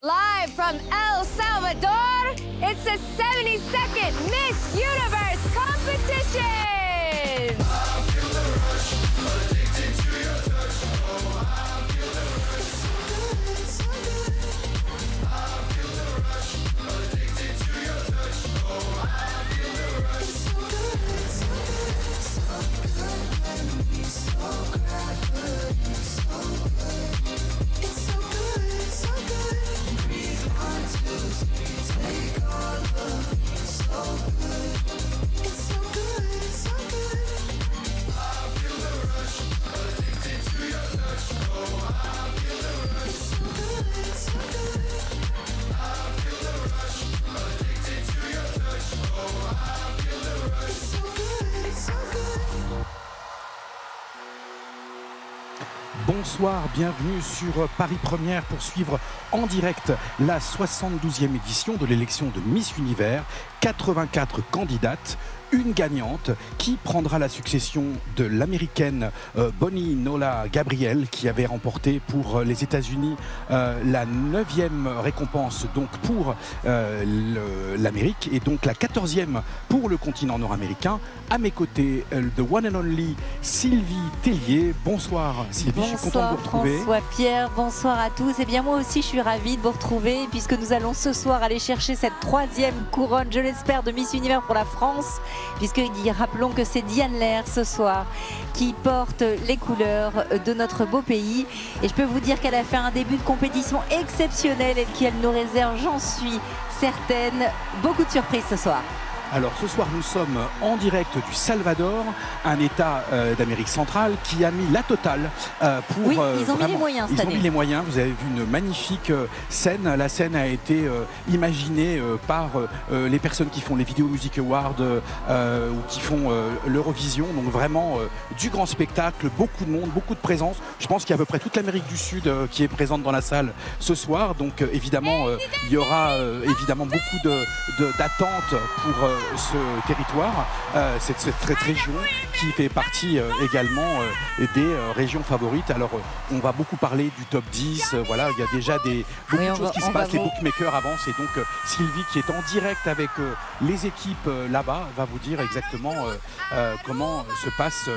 Live from El Salvador, it's the 72nd Miss Universe competition! Bonsoir, bienvenue sur Paris Première pour suivre en direct la 72e édition de l'élection de Miss Univers. 84 candidates, une gagnante qui prendra la succession de l'américaine Bonnie Nola Gabriel qui avait remporté pour les États-Unis la 9e récompense donc pour l'Amérique et donc la 14e pour le continent nord-américain. À mes côtés, the one and only Sylvie Tellier. Bonsoir Sylvie, je suis content de vous retrouver. Bonsoir Pierre, bonsoir à tous. Et bien moi aussi je suis ravie de vous retrouver puisque nous allons ce soir aller chercher cette 3e couronne, je l'espère, de Miss Univers pour la France. Puisque rappelons que c'est Diane Lair ce soir qui porte les couleurs de notre beau pays. Et je peux vous dire qu'elle a fait un début de compétition exceptionnel et qu'elle nous réserve, j'en suis certaine, beaucoup de surprises ce soir. Alors ce soir nous sommes en direct du Salvador, un état d'Amérique centrale qui a mis la totale pour... Oui, ils ont mis les moyens cette année. Ils ont mis les moyens, vous avez vu une magnifique scène. La scène a été imaginée par les personnes qui font les Video Music Awards ou qui font l'Eurovision. Donc vraiment du grand spectacle, beaucoup de monde, beaucoup de présence. Je pense qu'il y a à peu près toute l'Amérique du Sud qui est présente dans la salle ce soir. Donc évidemment, il y aura évidemment beaucoup d'attentes pour ce territoire, cette région qui fait partie également des régions favorites. Alors on va beaucoup parler du top 10, voilà, il y a déjà beaucoup de choses qui se passent, les bookmakers avancent et donc Sylvie qui est en direct avec les équipes là-bas va vous dire exactement comment se passent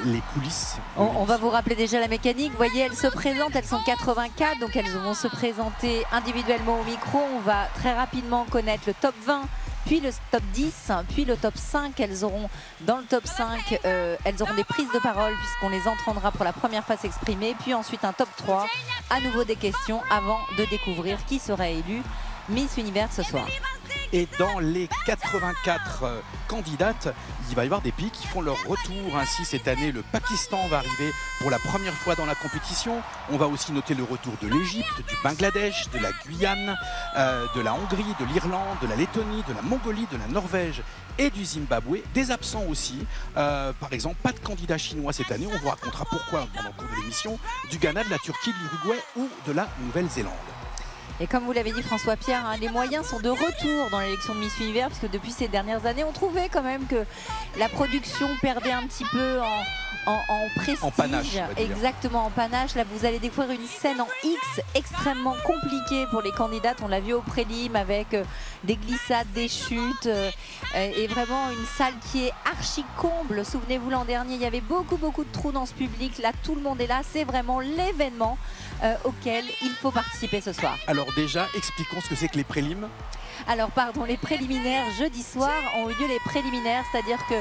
les coulisses. On va vous rappeler déjà la mécanique. Vous voyez, elles se présentent, elles sont 84, donc elles vont se présenter individuellement au micro. On va très rapidement connaître le top 20, puis le top 10, puis le top 5. Elles auront, dans le top 5, elles auront des prises de parole puisqu'on les entendra pour la première fois s'exprimer, puis ensuite un top 3, à nouveau des questions avant de découvrir qui sera élu Miss Univers ce soir. Et dans les 84 candidates, il va y avoir des pays qui font leur retour. Ainsi, cette année, le Pakistan va arriver pour la première fois dans la compétition. On va aussi noter le retour de l'Égypte, du Bangladesh, de la Guyane, de la Hongrie, de l'Irlande, de la Lettonie, de la Mongolie, de la Norvège et du Zimbabwe. Des absents aussi. Par exemple, pas de candidats chinois cette année. On vous racontera pourquoi pendant le cours de l'émission. Du Ghana, de la Turquie, de l'Uruguay ou de la Nouvelle-Zélande. Et comme vous l'avez dit François-Pierre, hein, les moyens sont de retour dans l'élection de Miss Univers puisque depuis ces dernières années, on trouvait quand même que la production perdait un petit peu en prestige. En panache, exactement, en panache. Là, vous allez découvrir une scène en X extrêmement compliquée pour les candidates. On l'a vu au prélim avec des glissades, des chutes et vraiment une salle qui est archi comble. Souvenez-vous, l'an dernier, il y avait beaucoup de trous dans ce public. Là, tout le monde est là. C'est vraiment l'événement auquel il faut participer ce soir. Alors déjà, expliquons ce que c'est que les prélims. Alors pardon, les préliminaires, jeudi soir ont eu lieu les préliminaires, c'est-à-dire que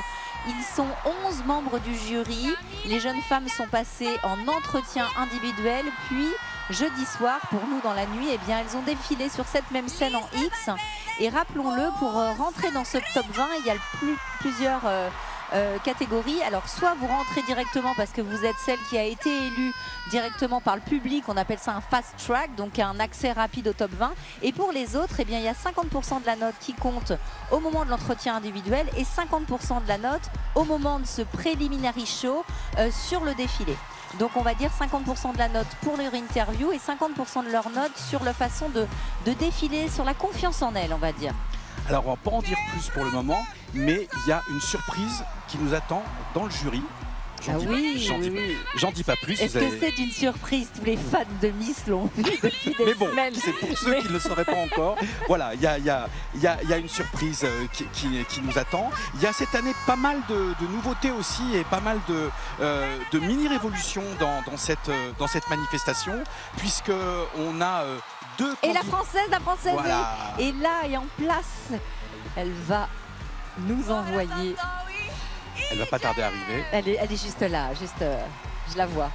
ils sont 11 membres du jury. Les jeunes femmes sont passées en entretien individuel, puis jeudi soir, pour nous dans la nuit, eh bien, elles ont défilé sur cette même scène en X. Et rappelons-le, pour rentrer dans ce top 20, il y a plusieurs catégories. Alors soit vous rentrez directement parce que vous êtes celle qui a été élue directement par le public, on appelle ça un fast track, donc un accès rapide au top 20. Et pour les autres, eh bien, il y a 50% de la note qui compte au moment de l'entretien individuel et 50% de la note au moment de ce preliminary show sur le défilé. Donc on va dire 50% de la note pour leur interview et 50% de leur note sur la façon de défiler, sur la confiance en elles, on va dire. Alors on va pas en dire plus pour le moment, mais il y a une surprise qui nous attend dans le jury. J'en dis, oui. j'en dis pas plus. Est-ce que c'est une surprise? Tous les fans de Miss l'ont vu depuis des Mais bon, semaines. c'est pour ceux qui ne le sauraient pas encore. Voilà, il y a une surprise qui nous attend. Il y a cette année pas mal de nouveautés aussi et pas mal de mini-révolutions dans cette manifestation, puisqu'on a deux... Et la française Voilà. est là et en place. Elle va nous envoyer. Elle va pas tarder à arriver. Elle est juste là, je la vois.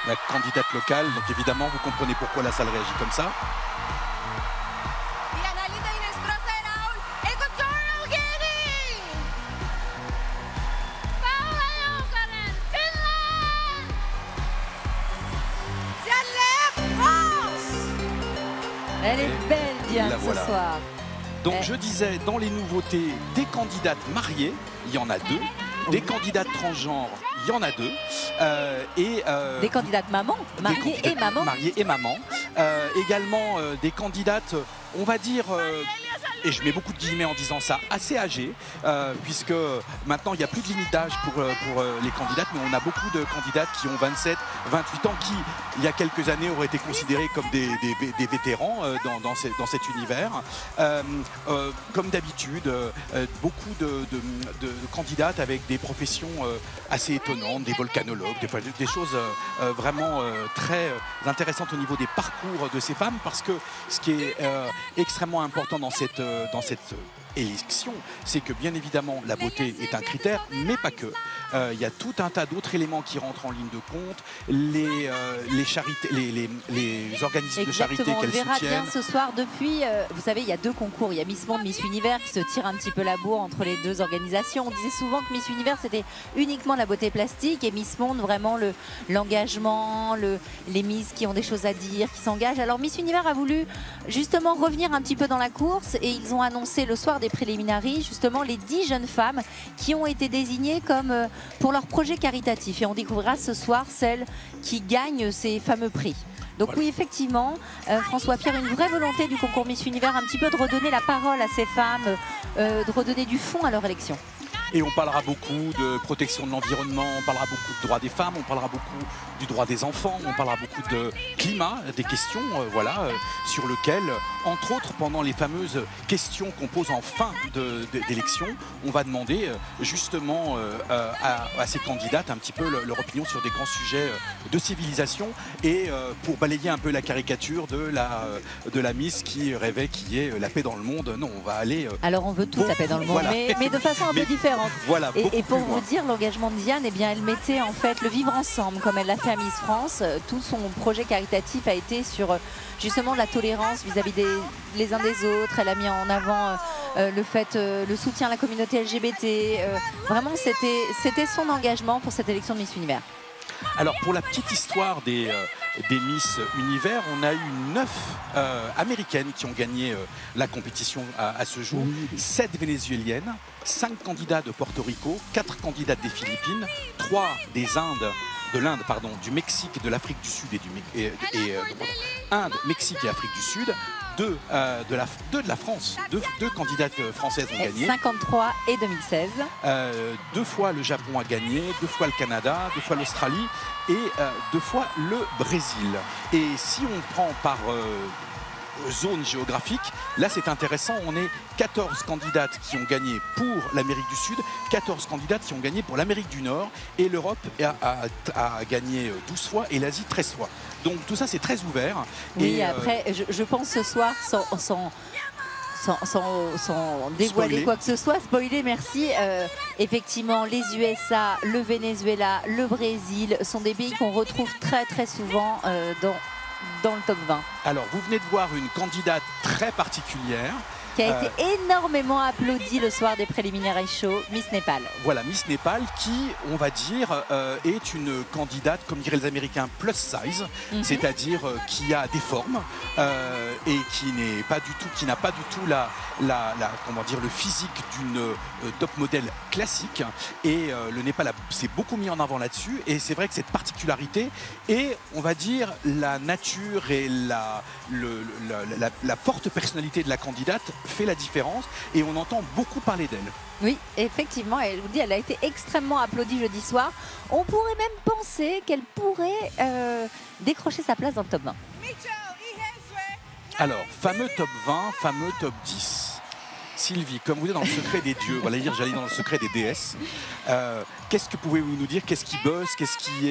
La candidate locale, donc évidemment, vous comprenez pourquoi la salle réagit comme ça. Elle est belle, Diane, La voilà. ce soir. Donc je disais, dans les nouveautés, des candidates mariées, il y en a 2. Des candidates transgenres, il y en a 2. Des candidates mamans, mariées et mamans. Mariées et mamans. Également des candidates, on va dire, et je mets beaucoup de guillemets en disant ça, assez âgées, puisque maintenant il n'y a plus de limite d'âge pour les candidates, mais on a beaucoup de candidates qui ont 27, 28 ans, qui il y a quelques années auraient été considérées comme des vétérans dans cet univers. Comme d'habitude, beaucoup de candidates avec des professions assez étonnantes, des volcanologues, des choses vraiment très intéressantes au niveau des parcours de ces femmes, parce que ce qui est extrêmement important dans cette élection, c'est que bien évidemment la beauté est un critère, mais pas que. Il y a tout un tas d'autres éléments qui rentrent en ligne de compte, les organismes de charité Exactement, on qu'elles verra bien soutiennent. ce soir depuis, vous savez, il y a 2 concours, il y a Miss Monde, Miss Univers qui se tirent un petit peu la bourre entre les 2 organisations. On disait souvent que Miss Univers c'était uniquement la beauté plastique et Miss Monde vraiment l'engagement, les Miss qui ont des choses à dire, qui s'engagent. Alors Miss Univers a voulu justement revenir un petit peu dans la course et ils ont annoncé le soir des préliminaries justement les 10 jeunes femmes qui ont été désignées comme pour leur projet caritatif et on découvrira ce soir celles qui gagnent ces fameux prix. Donc Voilà. oui, effectivement, François Pierre, une vraie volonté du concours Miss Univers, un petit peu de redonner la parole à ces femmes, de redonner du fond à leur élection. Et on parlera beaucoup de protection de l'environnement, on parlera beaucoup de droits des femmes, on parlera beaucoup du droit des enfants, on parlera beaucoup de climat, des questions sur lesquelles, entre autres, pendant les fameuses questions qu'on pose en fin d'élection, on va demander justement à ces candidates un petit peu leur opinion sur des grands sujets de civilisation et pour balayer un peu la caricature de la Miss qui rêvait qu'il y ait la paix dans le monde. Non, on va aller... Alors on veut tout taper dans le monde, Voilà. mais de façon un peu différente. Voilà, Et pour beaucoup plus vous loin. dire, l'engagement de Diane, eh bien, elle mettait en fait le vivre ensemble, comme elle l'a fait à Miss France. Tout son projet caritatif a été sur justement la tolérance vis-à-vis les uns des autres. Elle a mis en avant le soutien à la communauté LGBT. Vraiment, c'était son engagement pour cette élection de Miss Univers. Alors pour la petite histoire des Miss Univers, on a eu 9 américaines qui ont gagné la compétition à ce jour, 7 vénézuéliennes, 5 candidats de Porto Rico, 4 candidates des Philippines, 3 des Indes, de l'Inde, pardon, du Mexique, de l'Afrique du Sud Inde, Mexique et Afrique du Sud, 2 de la France, 2 candidates françaises ont gagné. 53 et 2016. 2 fois le Japon a gagné, 2 fois le Canada, 2 fois l'Australie et 2 fois le Brésil. Et si on prend par zone géographique, là c'est intéressant, on est 14 candidates qui ont gagné pour l'Amérique du Sud, 14 candidates qui ont gagné pour l'Amérique du Nord et l'Europe a gagné 12 fois et l'Asie 13 fois. Donc tout ça c'est très ouvert. Oui, et, après je pense ce soir sans dévoiler Spoiler. quoi que ce soit, spoiler, merci. Effectivement, les USA, le Venezuela, le Brésil sont des pays qu'on retrouve très très souvent dans le top 20. Alors vous venez de voir une candidate très particulière. Qui a été énormément applaudie le soir des préliminaires show, Miss Népal. Voilà, Miss Népal qui, on va dire, est une candidate, comme diraient les Américains, plus size, c'est-à-dire qui a des formes et qui n'a pas du tout comment dire, le physique d'une top modèle classique. Et le Népal s'est beaucoup mis en avant là-dessus. Et c'est vrai que cette particularité et, on va dire, la nature et la forte personnalité de la candidate fait la différence et on entend beaucoup parler d'elle. Oui, effectivement, elle vous dit, elle a été extrêmement applaudie jeudi soir. On pourrait même penser qu'elle pourrait décrocher sa place dans le top 20. Alors, fameux top 20, fameux top 10. Sylvie, comme vous êtes dans le secret des dieux, j'allais dans le secret des déesses, qu'est-ce que pouvez-vous nous dire? Qu'est-ce qui buzz? Qu'est-ce qui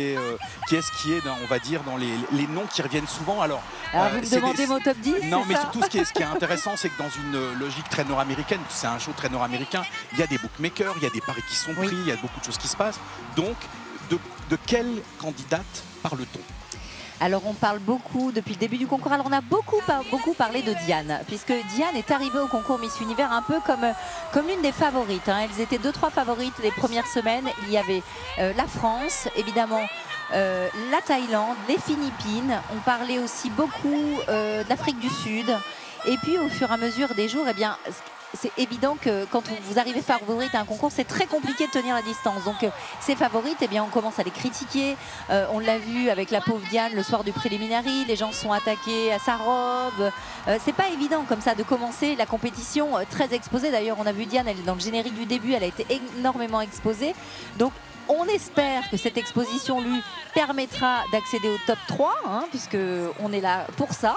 est dans, on va dire, dans les noms qui reviennent souvent? Alors vous me demandez mon top 10? Non, mais ça surtout, ce qui est intéressant, c'est que dans une logique très nord-américaine, c'est un show très nord-américain, il y a des bookmakers, il y a des paris qui sont pris, il y a beaucoup de choses qui se passent. Donc, de quelle candidate parle-t-on? Alors on parle beaucoup depuis le début du concours. Alors on a beaucoup parlé de Diane, puisque Diane est arrivée au concours Miss Univers un peu comme l'une des favorites. Elles étaient 2-3 favorites les premières semaines. Il y avait la France, évidemment, la Thaïlande, les Philippines. On parlait aussi beaucoup de l'Afrique du Sud. Et puis au fur et à mesure des jours, eh bien, c'est évident que quand vous arrivez favorite à un concours, c'est très compliqué de tenir la distance. Donc ces favorites, eh bien, on commence à les critiquer. On l'a vu avec la pauvre Diane le soir du préliminary. Les gens sont attaqués à sa robe. C'est pas évident comme ça de commencer la compétition très exposée. D'ailleurs, on a vu Diane, elle est dans le générique du début, elle a été énormément exposée. Donc on espère que cette exposition lui permettra d'accéder au top 3, puisque on est là pour ça.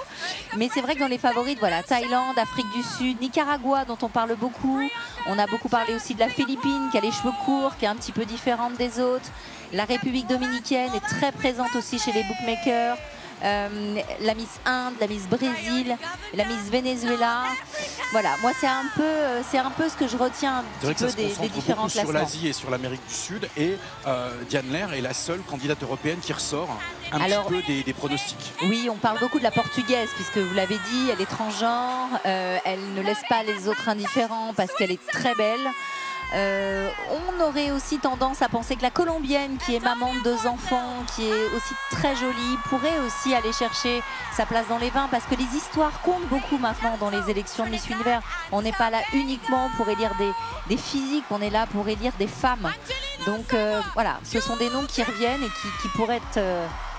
Mais c'est vrai que dans les favorites, voilà, Thaïlande, Afrique du Sud, Nicaragua, dont on parle beaucoup. On a beaucoup parlé aussi de la Philippine, qui a les cheveux courts, qui est un petit peu différente des autres. La République dominicaine est très présente aussi chez les bookmakers. La Miss Inde, la Miss Brésil, la Miss Venezuela. Voilà, moi c'est un peu ce que je retiens un petit peu des différents classements. Sur l'Asie et sur l'Amérique du Sud, et Diane Lair est la seule candidate européenne qui ressort un petit peu des pronostics. Oui, on parle beaucoup de la portugaise, puisque vous l'avez dit, elle est transgenre, elle ne laisse pas les autres indifférents parce qu'elle est très belle. On aurait aussi tendance à penser que la colombienne, qui est maman de 2 enfants, qui est aussi très jolie, pourrait aussi aller chercher sa place dans les 20, parce que les histoires comptent beaucoup maintenant dans les élections de Miss Univers. On n'est pas là uniquement pour élire des physiques, on est là pour élire des femmes. Donc voilà, ce sont des noms qui reviennent et qui pourraient être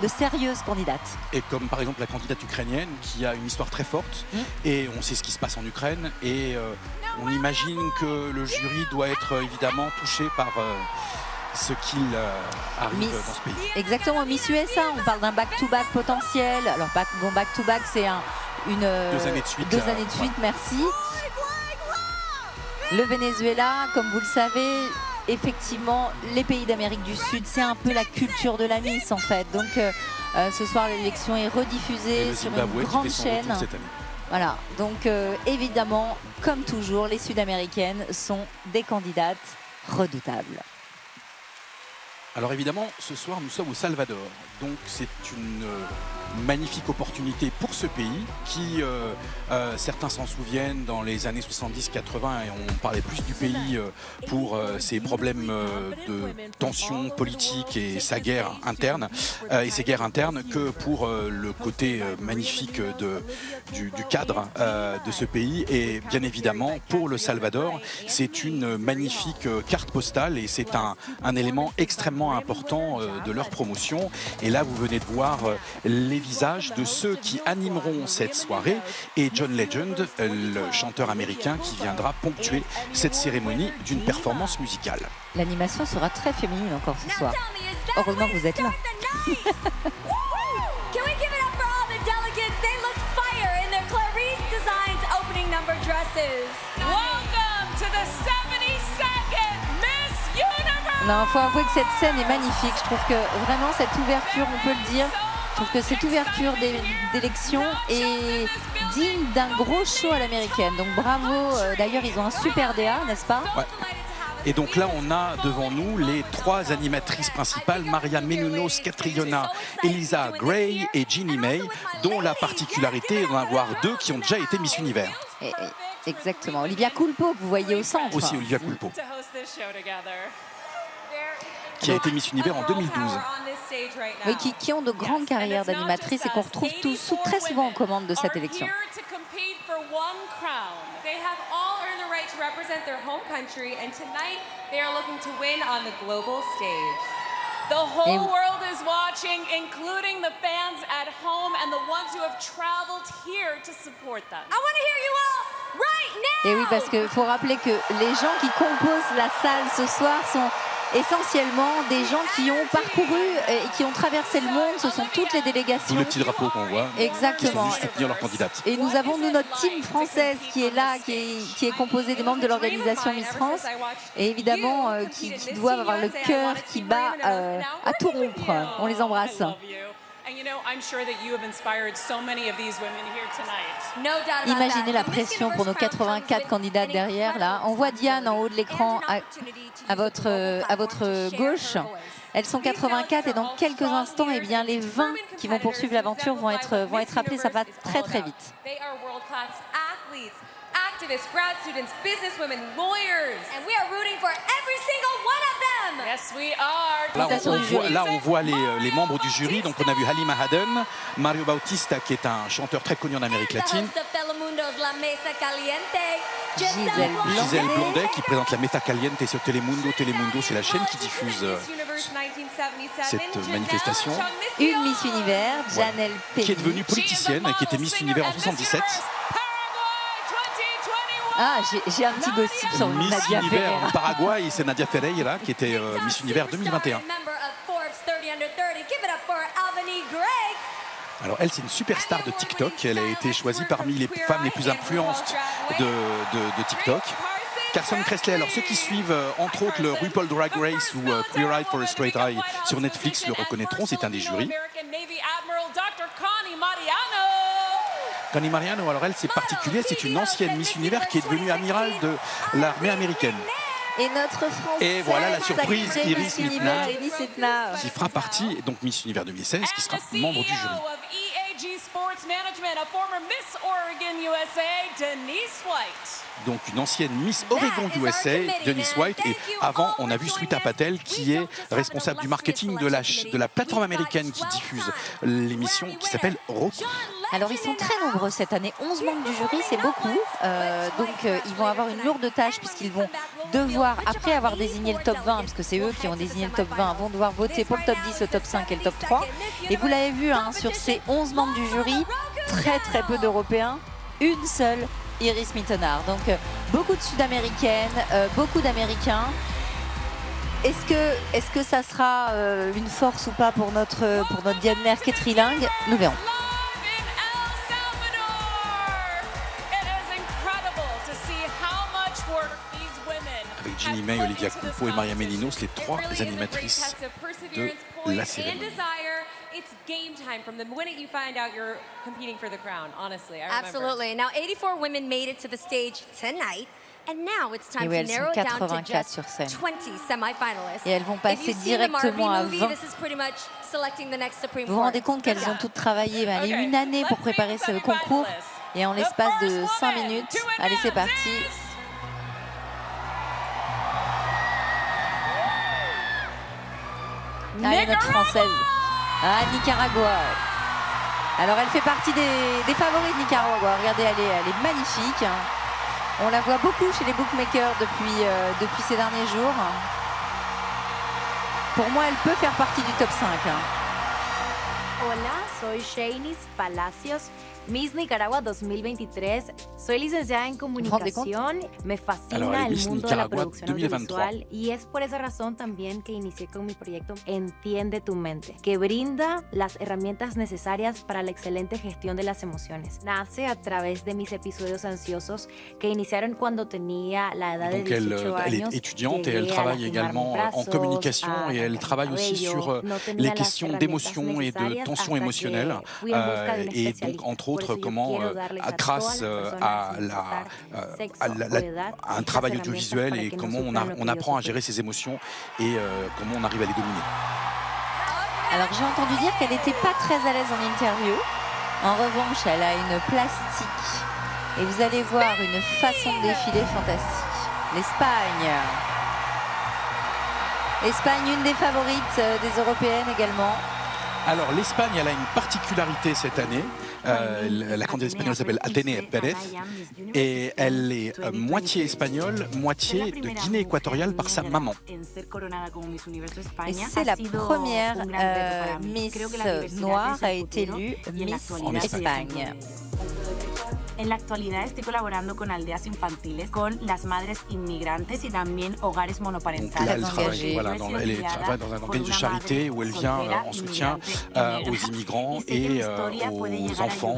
de sérieuses candidates. Et comme par exemple la candidate ukrainienne qui a une histoire très forte, et on sait ce qui se passe en Ukraine, et on imagine que le jury doit être évidemment touché par ce qu'il arrive dans ce pays. Exactement, Miss USA, on parle d'un back-to-back potentiel. Alors back-to-back, c'est 2 années de suite. 2 années de suite, merci. Le Venezuela, comme vous le savez, effectivement, les pays d'Amérique du Sud, c'est un peu la culture de la Miss en fait. Donc ce soir, l'élection est rediffusée sur une grande chaîne. Voilà, donc évidemment, comme toujours, les Sud-Américaines sont des candidates redoutables. Alors évidemment, ce soir, nous sommes au Salvador. Donc c'est une magnifique opportunité pour ce pays qui, certains s'en souviennent, dans les années 70-80, et on parlait plus du pays pour ses problèmes de tension politique et sa guerre interne, ses guerres internes, que pour le côté magnifique du cadre de ce pays. Et bien évidemment, pour le Salvador, c'est une magnifique carte postale et c'est un élément extrêmement important de leur promotion. Et là, vous venez de voir les visages de ceux qui animeront cette soirée et John Legend, le chanteur américain qui viendra ponctuer cette cérémonie d'une performance musicale. L'animation sera très féminine encore ce soir. Heureusement que vous êtes là. Non, faut avouer que cette scène est magnifique. Je trouve que vraiment cette ouverture, on peut le dire, je trouve que cette ouverture d'élection est digne d'un gros show à l'américaine. Donc bravo. D'ailleurs, ils ont un super DA, n'est-ce pas? Ouais. Et donc là, on a devant nous les 3 animatrices principales, Maria Menounos, Catriona, Elisa Gray et Ginny May, dont la particularité d'en avoir 2 qui ont déjà été Miss Univers. Exactement. Olivia Culpo, que vous voyez au centre. Aussi Olivia Culpo, qui a été Miss Univers en 2012. Oui, qui ont de grandes carrières d'animatrices et qu'on retrouve très souvent aux commandes de cette élection. The whole world is watching, including the fans at home and the ones who have traveled here to support them. I want to hear you all Et oui, parce qu'il faut rappeler que les gens qui composent la salle ce soir sont essentiellement des gens qui ont parcouru et qui ont traversé le monde. Ce sont toutes les délégations. Tous les petits drapeaux qu'on voit, qui sont Exactement. venus soutenir leur candidate. Et nous avons notre team française qui est là, qui est composée des membres de l'organisation Miss France, et évidemment qui doivent avoir le cœur qui bat à tout rompre. On les embrasse. Imaginez la pression pour nos 84 candidates derrière là. On voit Diane en haut de l'écran à votre gauche. Elles sont 84 et dans quelques instants, eh bien, les 20 qui vont poursuivre l'aventure vont être appelés. Ça va très très vite. Activists, grad students, businesswomen, lawyers. And we are rooting for every single one of them. Yes, we are. Là, on voit les membres du jury. Donc, on a vu Halima Haden, Mario Bautista, qui est un chanteur très connu en Amérique latine, Gisèle Blondet, qui présente la Mesa Caliente sur Telemundo. Telemundo, c'est la chaîne qui diffuse cette manifestation. Une Miss Univers, Janelle Penny, qui est devenue politicienne, qui était Miss Univers en 77. Ah, j'ai un petit gossip sur Miss Nadia Univers Ferreira. au Paraguay, et c'est Nadia Ferreira qui était Miss Univers 2021. Alors elle, c'est une superstar de TikTok. Elle a été choisie parmi les femmes les plus influentes de TikTok. Carson Kressley, alors ceux qui suivent entre autres le RuPaul Drag Race ou Queer Eye for a Straight Eye sur Netflix le reconnaîtront, c'est un des jurys. Connie Mariano, alors elle c'est particulier, c'est une ancienne Miss Univers qui est devenue amirale de l'armée américaine. Et notre Française, Et voilà la surprise, sacrée Iris Miss Univers, Iris Etna. qui fera partie, donc Miss Univers 2016, qui sera membre du jury. Donc une ancienne Miss Oregon USA, Denise White, et avant on a vu Sweeta Patel qui est responsable du marketing de la plateforme américaine qui diffuse l'émission qui s'appelle Roku. Alors ils sont très nombreux cette année, 11 membres du jury, c'est beaucoup. Donc ils vont avoir une lourde tâche puisqu'ils vont devoir, après avoir désigné le top 20, parce que c'est eux qui ont désigné le top 20, vont devoir voter pour le top 10, le top 5 et le top 3. Et vous l'avez vu, hein, sur ces 11 membres du jury, très très peu d'Européens, une seule, Iris Mittenard. Donc beaucoup de Sud-Américaines, beaucoup d'Américains. Est-ce que ça sera une force ou pas pour notre Diane Lair qui est trilingue? Nous verrons. Avec Ginny May, Olivia Culpo et Maria Meninos, les trois animatrices de la cérémonie. It's game time from the minute you find out you're competing for the crown, honestly. I remember. Absolutely. Now, 84 women made it to the stage tonight. And now it's time Et oui, to elles narrow sont it down to 84 just sur scène. 20 semi-finalists. Et elles vont If passer you've seen the Marvel directement à movie, 20. this is pretty much selecting the next Supreme Vous vous rendez Court. compte qu'elles ont toutes travaillé une année pour préparer ce concours, et en l'espace de 5 minutes, allez c'est parti. Allez notre Française, Nicaragua. Alors elle fait partie des favoris de Nicaragua. Regardez, elle est magnifique. On la voit beaucoup chez les bookmakers depuis ces derniers jours. Pour moi, elle peut faire partie du top 5. Hola, soy Shainis Palacios, Miss Nicaragua 2023. Soy licenciada en comunicación. Me fascina el mundo de la producción audiovisual y es por esa razón también que inicié con mi proyecto Entiende tu mente, que brinda las herramientas necesarias para la excelente gestión de las emociones. Nace a través de mis episodios ansiosos que iniciaron cuando tenía la edad de 18 años. Elle est étudiante et elle travaille également en communication, et elle travaille aussi sur les questions d'émotion et de tension émotionnelle, et donc entre autres comment grâce à un travail audiovisuel et comment on apprend à gérer ses émotions et comment on arrive à les dominer. Alors j'ai entendu dire qu'elle n'était pas très à l'aise en interview. En revanche, elle a une plastique. Et vous allez voir une façon de défiler fantastique. L'Espagne. L'Espagne, une des favorites des Européennes également. Alors l'Espagne, elle a une particularité cette année. La candidate espagnole s'appelle Atene Pérez et elle est moitié espagnole, moitié de Guinée équatoriale par sa maman. Et c'est la première Miss noire à être élue Miss en Espagne. En la actualidad estoy colaborando con aldeas infantiles, con las madres inmigrantes y también hogares monoparentales. Donc là, elle travaille dans un organisme de charité où elle vient en soutien aux immigrants et aux enfants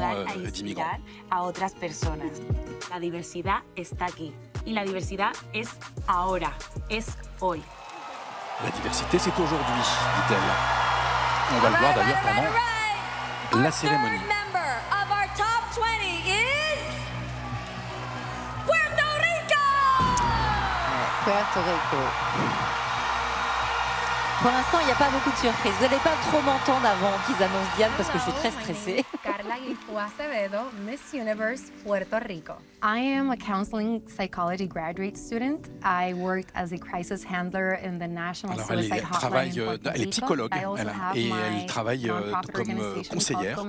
d'immigrants. A otras personas. La diversidad está aquí y la diversidad es ahora, es hoy. La diversité, c'est aujourd'hui, dit-elle. On va le voir d'ailleurs pendant la cérémonie. Puerto Rico. Pour l'instant, il n'y a pas beaucoup de surprises. Vous n'allez pas trop m'entendre avant qu'ils annoncent Diane parce que je suis très stressée. Carla Guilfú Acevedo, Miss Universe, Puerto Rico. I am a counseling psychology graduate student. I worked as a crisis handler in the National Suicide Hotline in Puerto Rico. Elle est psychologue et elle travaille comme conseillère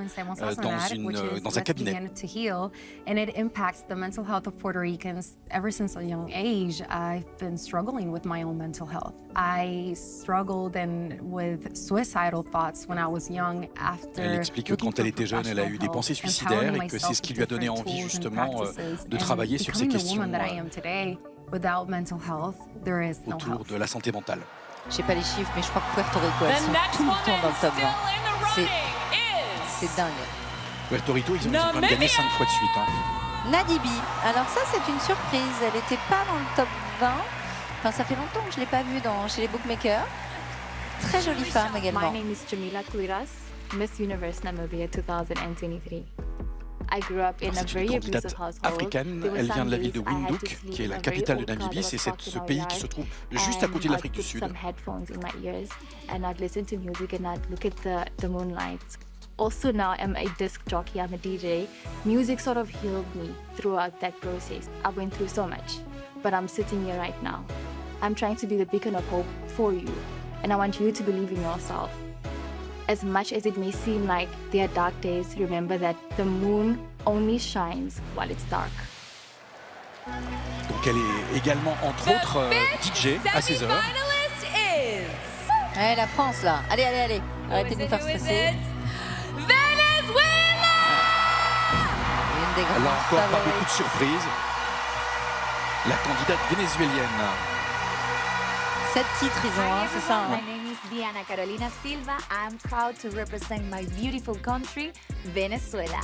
dans un cabinet. To heal, and it impacts the mental health of Puerto Ricans ever since a young age. I've been struggling with my own mental health. I struggled with suicidal thoughts when I was young. Elle explique que quand elle était jeune, elle a eu des pensées suicidaires et que c'est ce qui lui a donné envie justement de travailler sur ces questions autour de la santé mentale. Je sais pas les chiffres, mais je crois que Puerto Rico, elles sont tout le temps dans le top 20. C'est dingue. Puerto Rico, ils ont quand même gagné 5 fois de suite. Nadibi, alors ça c'est une surprise, elle n'était pas dans le top 20. Enfin, ça fait longtemps que je ne l'ai pas vue chez les bookmakers. Très jolie femme également. My name is Jamila Kuiras, Miss Universe Namibia 2023. I grew up in a very abusive household. Africaine, elle vient de la ville de Windhoek, qui est la capitale de Namibie. C'est ce pays qui se trouve juste à côté de l'Afrique du Sud. Some headphones in my ears, and I'd listen to music and I'd look at the moonlight. Also now I'm a disc jockey, I'm a DJ. Music sort of healed me throughout that process. I went through so much, but I'm sitting here right now. I'm trying to be the beacon of hope for you, and I want you to believe in yourself. As much as it may seem like there are dark days, remember that the moon only shines while it's dark. Donc elle est également, entre autres, DJ à 16h. Ouais, la France là. Allez, allez, allez. Arrêtez de nous faire stresser. Là encore, pas beaucoup de surprises. La candidate vénézuélienne. 7 titres, ils ont, c'est ça. My name is Diana Carolina Silva. I'm proud to represent my beautiful country, Venezuela.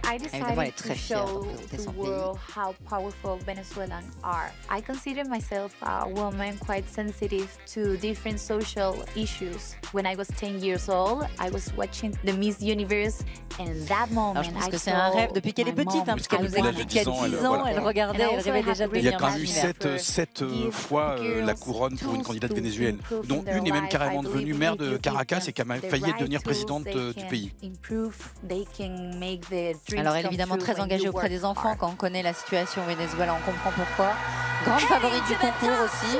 I decided to show the world how powerful Venezuelans are. I consider myself a woman quite sensitive to different social issues. When I was 10 years old, I was watching the Miss Universe, and that moment je pense que c'est un rêve depuis qu'elle est petite, parce qu'elle nous explique qu'à 10 ans, elle regardait, elle rêvait déjà de Il y a devenir quand même eu Miss 7 fois la couronne pour une candidate vénézuélienne, dont une est même carrément devenue maire de Caracas et qui a même failli devenir présidente du pays. Alors évidemment très engagée auprès des enfants quand on connaît la situation au Venezuela, on comprend pourquoi. Grande favorite du concours aussi.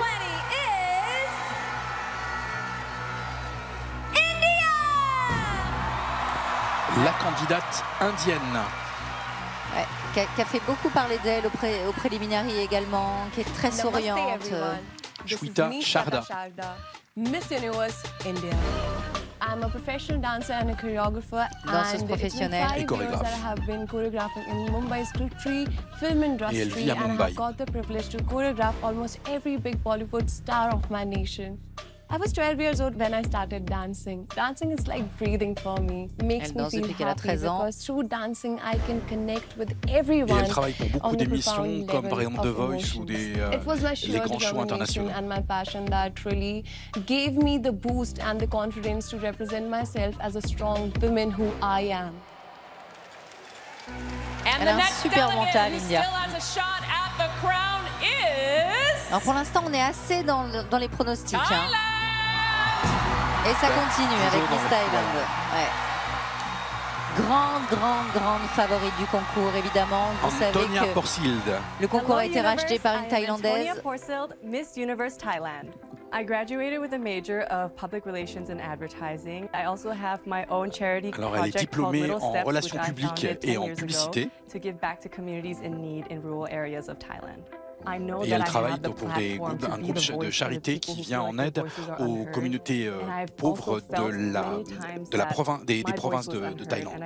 La candidate indienne. Ouais, qui a fait beaucoup parler d'elle aux préliminaires également, qui est très souriante. Shweta Sharda. Miss Universe India. I'm a professional dancer and a choreographer. Danseuse professionnelle et chorégraphe. I have been choreographing in Mumbai's glittery film industry, et elle vit à Mumbai. And I've got the privilege to choreograph almost every big Bollywood star of my nation. I was 12 years old when I started dancing. Dancing is like breathing for me. It makes me feel happy because through dancing I can connect with everyone. Et elle travaille pour beaucoup d'émissions comme par exemple The Voice ou les grands shows internationaux. And my passion that really gave me the boost and the confidence to represent myself as a strong woman who I am. Elle a un super mental, India. Alors pour l'instant, on est assez dans les pronostics. Hein. Et ça continue avec Miss Thailand. Ouais. Grande favorite du concours, évidemment. Vous savez que Porcild. Le concours a été racheté par une Thaïlandaise. Antonia Porcild, Miss Universe Thailand. I graduated with a major of public relations and advertising. I also have my own charity Alors, elle est project called diplômée Little en Steps, relations which I publiques founded et 10 en years publicité. ago to give back to communities in need in rural areas of Thailand. Et elle travaille pour un groupe de charité qui vient en aide aux communautés pauvres des provinces de Thaïlande.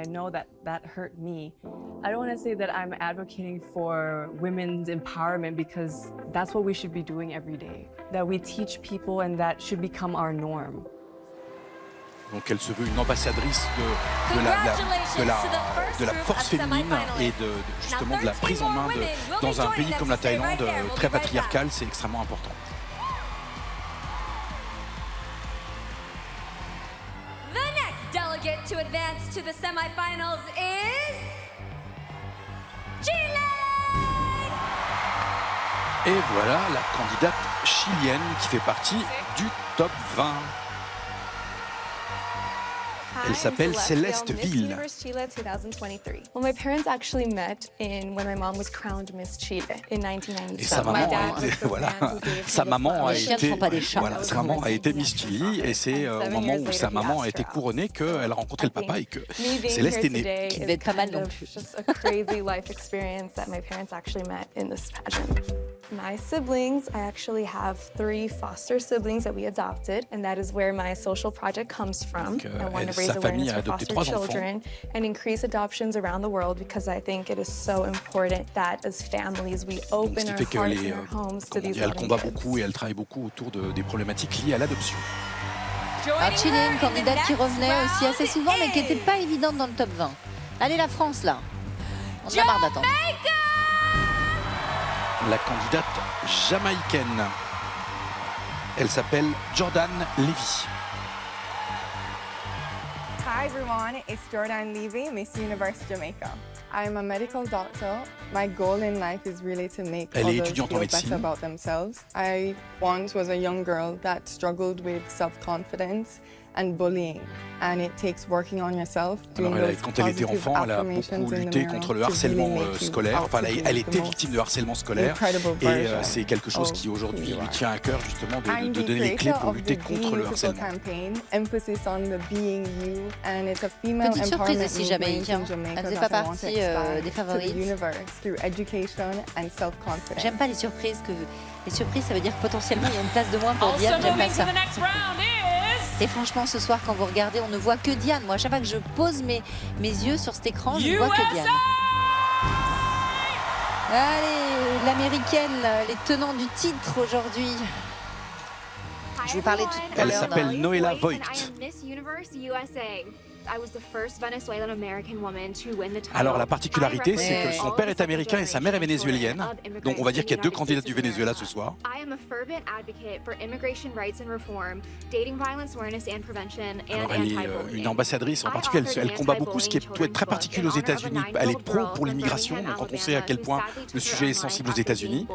I don't want to say that I'm advocating for women's empowerment because that's what we should be doing every day. That we teach people and that should become our norm. Donc elle se veut une ambassadrice de la force féminine et justement de la prise en main dans un pays comme la Thaïlande, très patriarcal, c'est extrêmement important. The next delegate to advance to the semifinals is Chile! Et voilà la candidate chilienne qui fait partie du top 20. Elle s'appelle Céleste Ville. Well, my parents actually met when my mom was crowned Miss Chile in 1997. Et sa maman a été Miss Chile et c'est au moment où sa maman a été couronnée qu'elle a rencontré le papa et que Céleste est née. Qui devait être pas mal non plus. Just a crazy life experience that my parents actually met in this pageant. My siblings, I actually have 3 foster siblings that we adopted, and that is where my social project comes from. I want to raise awareness for foster children and increase adoptions around the world because I think it is so important that as families we open our hearts and our homes to these Elle combat beaucoup et elle travaille beaucoup autour des problématiques liées à l'adoption. Chile, une candidate qui revenait aussi assez souvent mais qui n'était pas évidente dans le top 20. Allez la France là, on a marre d'attendre. La candidate jamaïcaine. Elle s'appelle Jordan Levy. Hi everyone, it's Jordan Levy, Miss Universe Jamaica. I'm a medical doctor. My goal in life is really to make others feel better about themselves. I once was a young girl that struggled with self-confidence and bullying, and it takes working on yourself. Alors quand elle était enfant, elle a beaucoup lutté contre le harcèlement scolaire. Enfin, elle était victime de harcèlement scolaire et c'est quelque chose qui aujourd'hui lui tient à cœur justement de donner les clés pour lutter contre le harcèlement. Petite surprise aussi jamaïcain. Elle faisait pas partie des favorites. J'aime pas les surprises. Les surprises, ça veut dire que potentiellement il y a une place de moins pour Diane. J'aime pas ça. Et franchement, ce soir, quand vous regardez, on ne voit que Diane. Moi, à chaque fois que je pose mes yeux sur cet écran, je ne vois que Diane. Allez, l'américaine, les tenants du titre aujourd'hui. Je vais parler tout à l'heure. Elle s'appelle Noella Voigt. Alors la particularité, c'est que son père est américain et sa mère est vénézuélienne. Donc on va dire qu'il y a 2 candidats du Venezuela ce soir. Alors elle est une ambassadrice, en particulier elle combat beaucoup ce qui doit être très particulier aux États-Unis. Elle est pro pour l'immigration, donc quand on sait à quel point le sujet est sensible aux États-Unis.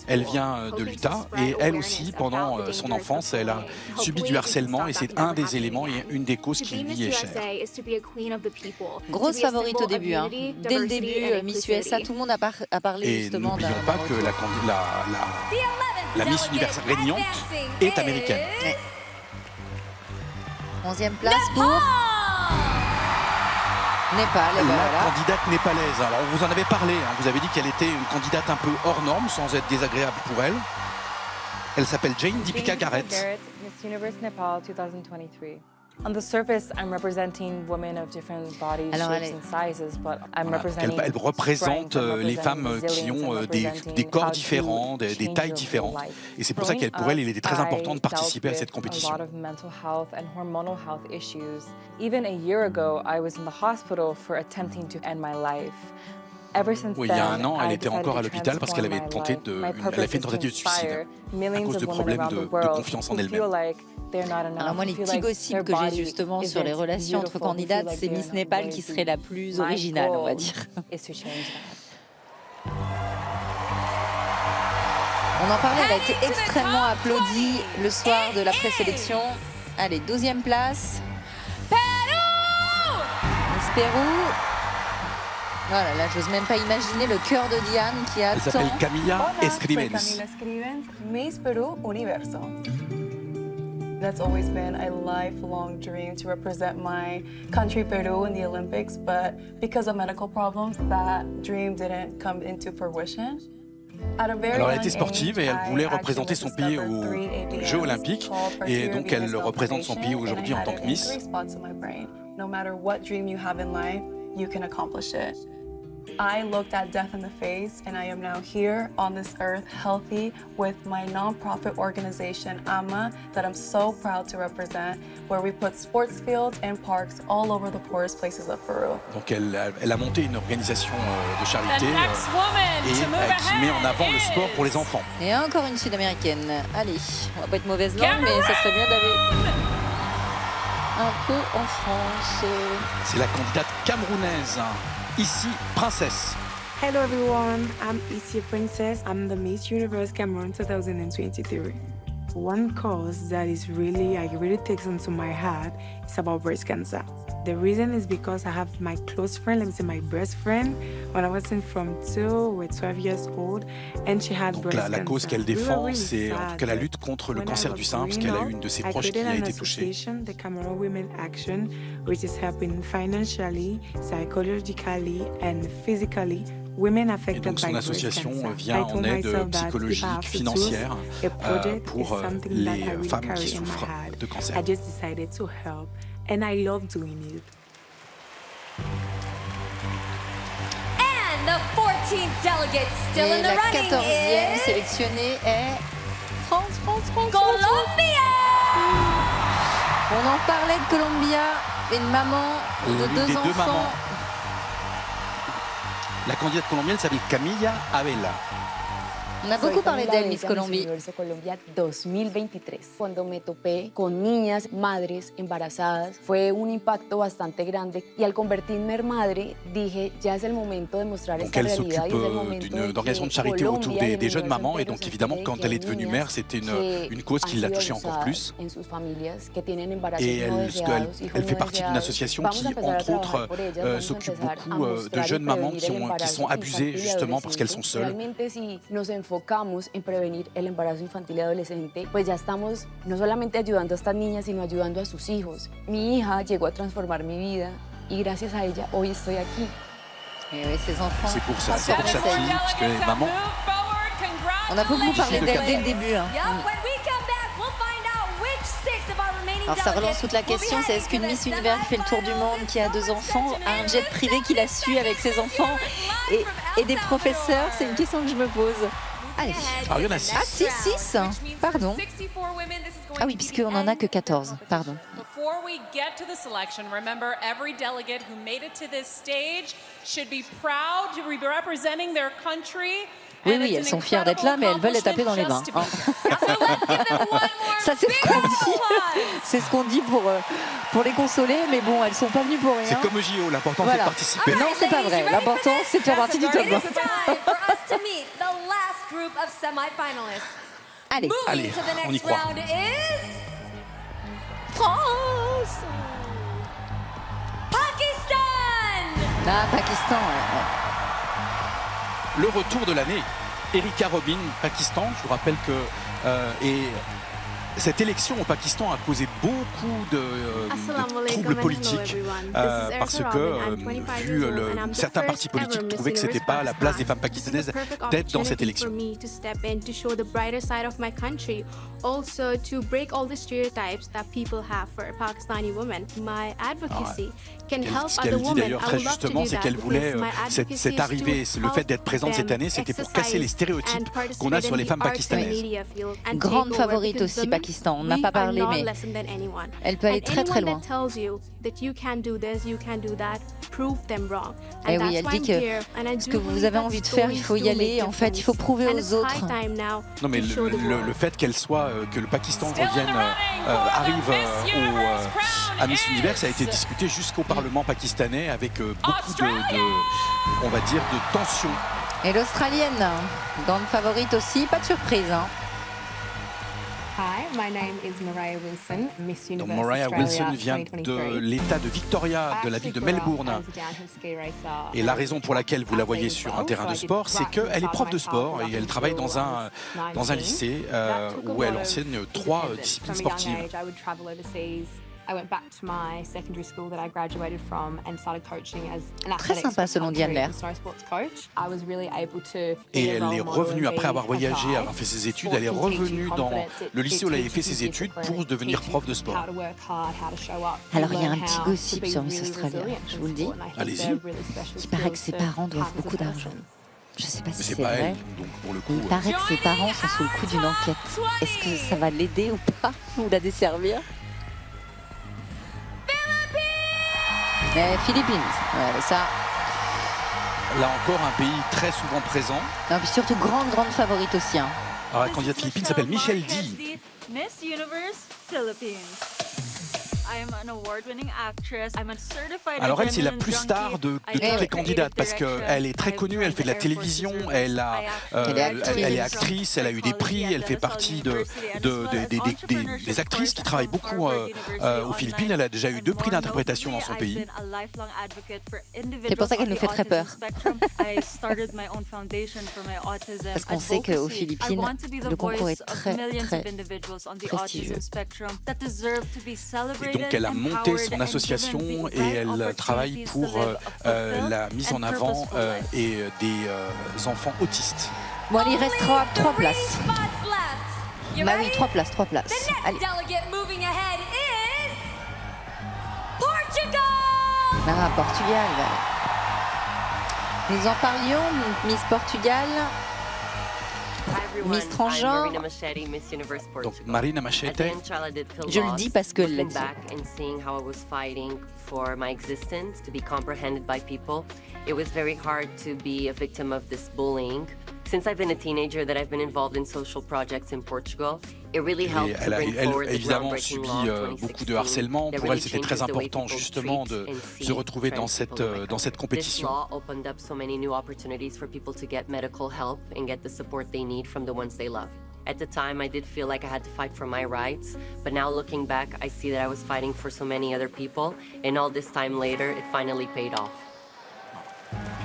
Elle vient de l'Utah et elle aussi, pendant son enfance, elle a subi du harcèlement et c'est un des éléments et une des causes qui lui est chère. Grosse favorite au début, hein. Dès le début, Miss USA, tout le monde a parlé justement. Et n'oublions pas que la Miss Univers régnante est américaine. Ouais. 11e place pour Népal. La candidate népalaise. Alors on vous en avait parlé, hein. Vous avez dit qu'elle était une candidate un peu hors norme, sans être désagréable pour elle. Elle s'appelle Jane Deepika Garrett. Miss Universe Nepal 2023. On the surface, I'm representing women of different bodies, shapes and sizes, but I'm representing. Elle représente les femmes qui ont des corps différents, des tailles différentes, et c'est pour ça pour elle, il était très important de participer à cette compétition. Even a year ago, I was in the hospital for attempting to end my life. Oui, il y a un an, elle était encore à l'hôpital parce qu'elle avait elle a fait une tentative de suicide à cause de problèmes de confiance en elle-même. Alors moi, les petits gossips que j'ai justement sur les relations entre candidates, c'est Miss Népal qui serait la plus originale, on va dire. On en parlait, elle a été extrêmement applaudie le soir de la présélection. Allez, 12e place. Miss Pérou. Voilà, là, j'ose même pas imaginer le cœur de Diane qui attend. Elle s'appelle Camilla Escrivens. Miss Peru Universo. That's always been a lifelong dream to represent my country, Peru, in the Olympics, but because of medical problems, that dream didn't come into fruition. Alors elle était sportive et elle voulait représenter son pays aux Jeux Olympiques et donc elle représente son pays aujourd'hui en tant que Miss. No matter what dream you have in life, you can accomplish it. I looked at death in the face and I am now here on this earth healthy with my non-profit organization AMA that I'm so proud to represent, where we put sports fields and parks all over the poorest places of Peru. Donc elle a monté une organisation de charité et qui met en avant le sport pour les enfants. Et encore une sud-américaine. Allez, on va pas être mauvaise langue, mais ça serait bien d'aller un peu en France. C'est la candidate camerounaise. Ici, Princesse. Hello everyone, I'm Isia Princess. I'm the Miss Universe Cameroon 2023. One cause that is really takes onto my heart is about breast cancer. The reason is because I have my close friend, let me say my best friend, when I was from 2 or 12 years old, and she had breast cancer. La cause qu'elle défend, c'est en tout cas la lutte contre le cancer du sein, parce qu'elle a eu une de ses proches qui a été touchée. The Cameroon Women Action, which is helping financially, psychologically, and physically. Et donc son association vient en aide psychologique, financière pour les femmes qui souffrent de cancer. I just decided to help, and I love doing it. And the 14th delegate still in the running is... La 14e sélectionnée est France. Colombia! On en parlait de Colombia, une maman de deux enfants. La candidate colombienne s'appelle Camilla Abella. On a beaucoup parlé d'elle, Miss Colombia. Colombia 2023. Cuando me topé con niñas, madres embarazadas, fue un impacto bastante grande. Y al convertirme en madre, dije, ya es el momento de mostrar esta realidad. Elle s'occupe d'une organisation de charité autour des jeunes mamans. Et donc, évidemment, quand elle est devenue mère, c'était une cause qui l'a touchée encore plus. Et elle fait partie d'une association qui, entre autres, s'occupe beaucoup de jeunes mamans qui sont abusées justement parce qu'elles sont seules. Enfocamos en prevenir el embarazo infantil y adolescente, pues ya estamos no solamente ayudando a estas niñas, sino ayudando a sus hijos. Mi hija llegó a transformar mi vida y gracias a ella hoy estoy aquí. Et oui, ces enfants. C'est pour ça, c'est pour sa fille, parce que les mamans. On a beaucoup parlé d'elle dès le début. Alors ça relance toute la question, c'est est-ce qu'une Miss Univers qui fait le tour du monde, qui a 2 enfants, a un jet privé qui la suit avec ses enfants et des professeurs? C'est une question que je me pose. Allez. Alors, il y en a 6. Ah si, 6. Pardon. Ah oui, puisqu'on n'en a que 14. Pardon. Before we get to the selection, remember every delegate who made it to this stage should be proud to be representing their country. Oui, elles sont fières d'être là, mais elles veulent être tapées dans les mains. Ça, c'est ce qu'on dit. C'est ce qu'on dit pour les consoler, mais bon, elles sont pas venues pour rien. C'est comme au JO, l'important c'est de participer. Non, c'est pas vrai. L'important, c'est de faire partie du top 20. Allez, on y croit. France! Ah, Pakistan, Le retour de l'année, Erika Robin, Pakistan. Je vous rappelle que cette élection au Pakistan a causé beaucoup de troubles politiques parce que, vu certains partis politiques trouvaient que ce n'était pas la place des femmes pakistanaises d'être dans cette élection. Also to break all the stereotypes that people have for Pakistani women. My advocacy can help other women. D'ailleurs très justement, c'est qu'elle voulait cette arrivée, le fait d'être présente cette année, c'était pour casser les stéréotypes qu'on a sur les femmes pakistanaises. Grande favorite aussi Pakistan. On n'a pas parlé, mais elle peut aller très très loin. Et oui, elle dit que ce que vous avez envie de faire, il faut y aller. En fait, il faut prouver aux autres. Non, mais le fait qu'elle soit que le Pakistan arrive à Miss Univers, ça a été discuté jusqu'au Parlement pakistanais avec beaucoup on va dire, de tensions. Et l'Australienne, grande favorite aussi, pas de surprise. Hi, my name is Mariah Wilson, Miss Universe. Donc Mariah Wilson vient de l'État de Victoria, de la ville de Melbourne. Et la raison pour laquelle vous la voyez sur un terrain de sport, c'est qu'elle est prof de sport et elle travaille dans un lycée où elle enseigne 3 disciplines sportives. Très sympa selon Diane Lair. Et elle est revenue, après avoir voyagé, avoir fait ses études, elle est revenue dans le lycée où elle avait fait ses études pour devenir prof de sport. Alors il y a un petit gossip sur Miss Australia, je vous le dis. Allez-y. Il paraît que ses parents doivent beaucoup d'argent. Je ne sais pas si c'est pas vrai. elle, donc pour le coup. Il paraît que ses parents sont sous le coup d'une enquête. Est-ce que ça va l'aider ou pas, ou la desservir? Philippines, ouais, ça. Là encore, un pays très souvent présent. Non, puis surtout grande favorite aussi. Hein. Alors la candidate philippine s'appelle Michelle D. Miss Universe Philippines. Alors elle, c'est la plus star de toutes les candidates parce qu'elle est très connue, elle fait de la télévision, elle est actrice, elle a eu des prix, elle fait partie des actrices qui travaillent beaucoup aux Philippines. Elle a déjà eu 2 prix d'interprétation dans son pays. C'est pour ça qu'elle nous fait très peur. Parce qu'on sait qu'aux Philippines, le concours est très prestigieux. Et donc elle a monté son association et elle travaille pour la mise en avant et des enfants autistes. Bon, allez, il reste 3 places. Bah oui, 3 places. Allez. Ah, Portugal. Nous en parlions, Miss Portugal. Miss Transgenre. Donc Marina Machete. Je le dis parce que l'a dit. For my existence to be comprehended by people, it was very hard to be a victim of this bullying. Since I've been a teenager that I've been involved in social projects in Portugal, it really helped to bring forward the évidemment groundbreaking subi law of beaucoup de harcèlement. Pour elle, c'était très important justement de se retrouver dans cette compétition. This law opened up so many new opportunities for people to get medical help and get the support they need from the ones they love. At the time, I did feel like I had to fight for my rights, but now looking back, I see that I was fighting for so many other people, and all this time later, it finally paid off.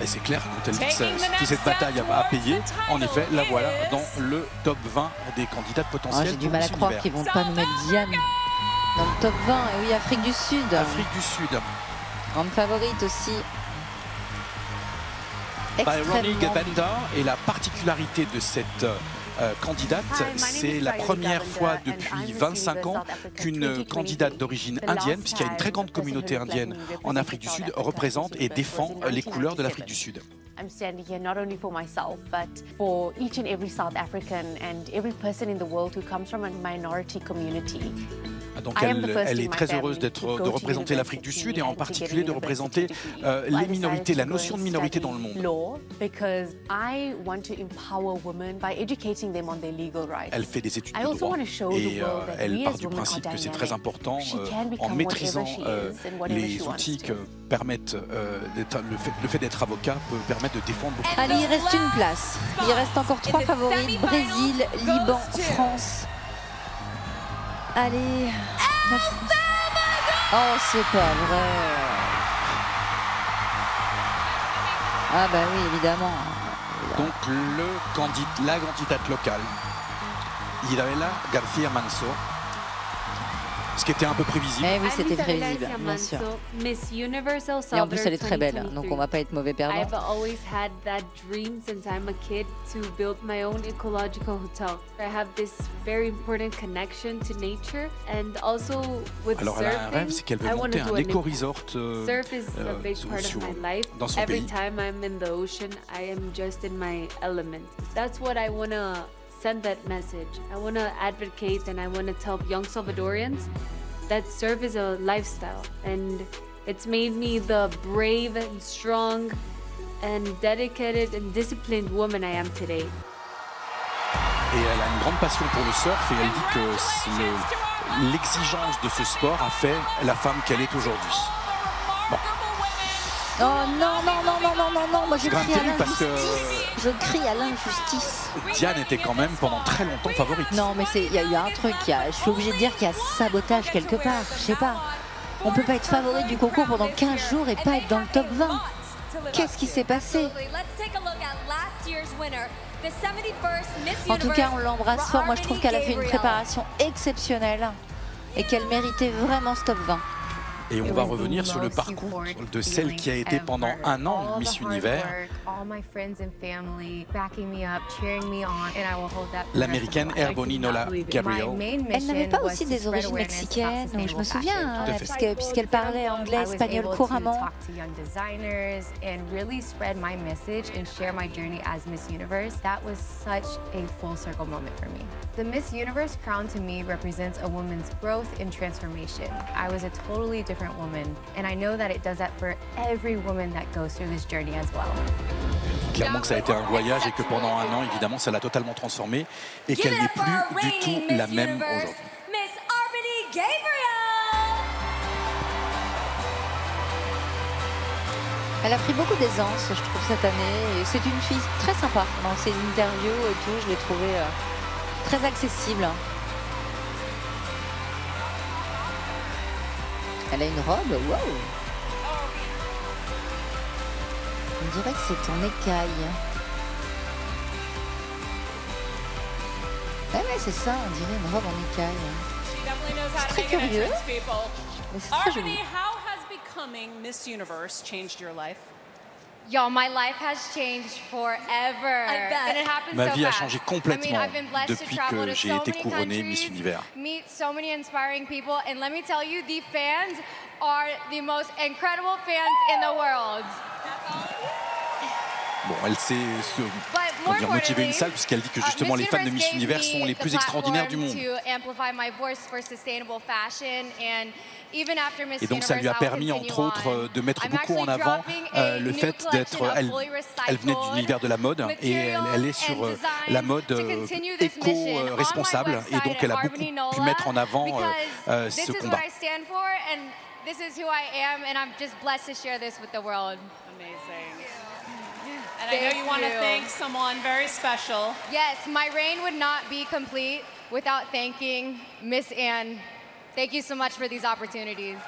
Et c'est clair, quand elle dit que cette bataille a payé, en effet, la voilà dans le top 20 des candidates potentielles. J'ai du mal à croire qu'ils ne vont pas nous mettre Diane dans le top 20. Et oui, Afrique du Sud. Afrique du Sud. Grande favorite aussi. Ronnie Gavenda, et la particularité de cette candidate, c'est la première fois depuis 25 ans qu'une candidate d'origine indienne, puisqu'il y a une très grande communauté indienne en Afrique du Sud, représente et défend les couleurs de l'Afrique du Sud. I'm standing here not only for myself, but for each and every South African and every person in the world who comes from a minority community. Donc elle est très heureuse de représenter l'Afrique du Sud et en particulier de représenter les minorités, la notion de minorité dans le monde. Elle fait des études de droit et elle part du principe que c'est très important en maîtrisant les outils que permettent le fait d'être avocat peut permettre de défendre beaucoup. Allez, il reste une place. Il reste encore 3 favorites, Brésil, Liban, France. Allez, la France. Oh, c'est pas vrai. Ah bah oui, évidemment. Donc la candidate locale, Isabela García Manso. Ce qui était un peu prévisible. Eh oui, c'était prévisible, bien sûr. Et en plus, elle est très belle, donc on va pas être mauvais perdant. I've always had that dream since I'm a kid to build my own ecological hotel. I have this very important connection to nature and also with Alors elle a un rêve, c'est qu'elle veut monter un éco-resort dans son pays. Every time I'm in the ocean, I am just in my element. That's what I want to send that message. I want to advocate and I want to tell young Salvadorians that surf is a lifestyle and it's made me the brave and strong and dedicated and disciplined woman I am today. Et elle a une grande passion pour le surf et elle dit que l'exigence de ce sport a fait la femme qu'elle est aujourd'hui. Bon. Oh non, non, non, non, non, non, non, moi je crie à l'injustice. Je crie à l'injustice. Diane était quand même pendant très longtemps favorite. Non, mais il y a eu un truc, je suis obligée de dire qu'il y a sabotage quelque part. Je sais pas. On peut pas être favorite du concours pendant 15 jours et pas être dans le top 20. Qu'est-ce qui s'est passé? En tout cas, on l'embrasse fort. Moi, je trouve qu'elle a fait une préparation exceptionnelle. et qu'elle méritait vraiment ce top 20. Et on va revenir sur le parcours de celle qui a été pendant un an Miss Univers, l'américaine Herboninola Gabriel. Elle n'avait pas aussi des origines mexicaines, je me souviens, puisqu'elle parlait anglais, espagnol couramment. The Miss Universe crown to me represents a woman's growth and transformation. I was a totally different woman, and I know that it does that for every woman that goes through this journey as well. Clairement que ça a été un voyage et que pendant un an, évidemment, ça l'a totalement transformée et qu'elle n'est plus du tout la même aujourd'hui. Miss Arbony Gabriel! Elle a pris beaucoup d'aisance, je trouve, cette année. Et c'est une fille très sympa dans ses interviews et tout. Je l'ai trouvée très accessible. Elle a une robe, wow! On dirait que c'est en écaille. Ouais, c'est ça, on dirait une robe en écaille. C'est très curieux, mais c'est très joli. How has becoming Miss Universe changed your life? Y'all, my life has changed forever. And it happens Ma so vie a fast. changé complètement I've been blessed depuis to travel que to j'ai so été many couronnée Miss countries, Univers. meet so many inspiring people, and let me tell you, the fans are the most incredible fans in the world. Bon, elle s'est motiver une salle puisqu'elle dit que justement les fans de Miss Univers sont les plus extraordinaires du monde. Et donc ça lui a permis entre autres de mettre beaucoup en avant le fait d'être, elle venait de l'univers de la mode et elle est sur la mode éco-responsable et donc elle a beaucoup pu mettre en avant ce combat. This is who I am, and I'm just blessed to share this with the world. Amazing. And I know you want to thank someone very special. Yes, my reign would not be complete without thanking Miss Anne. Thank you so much for these opportunities.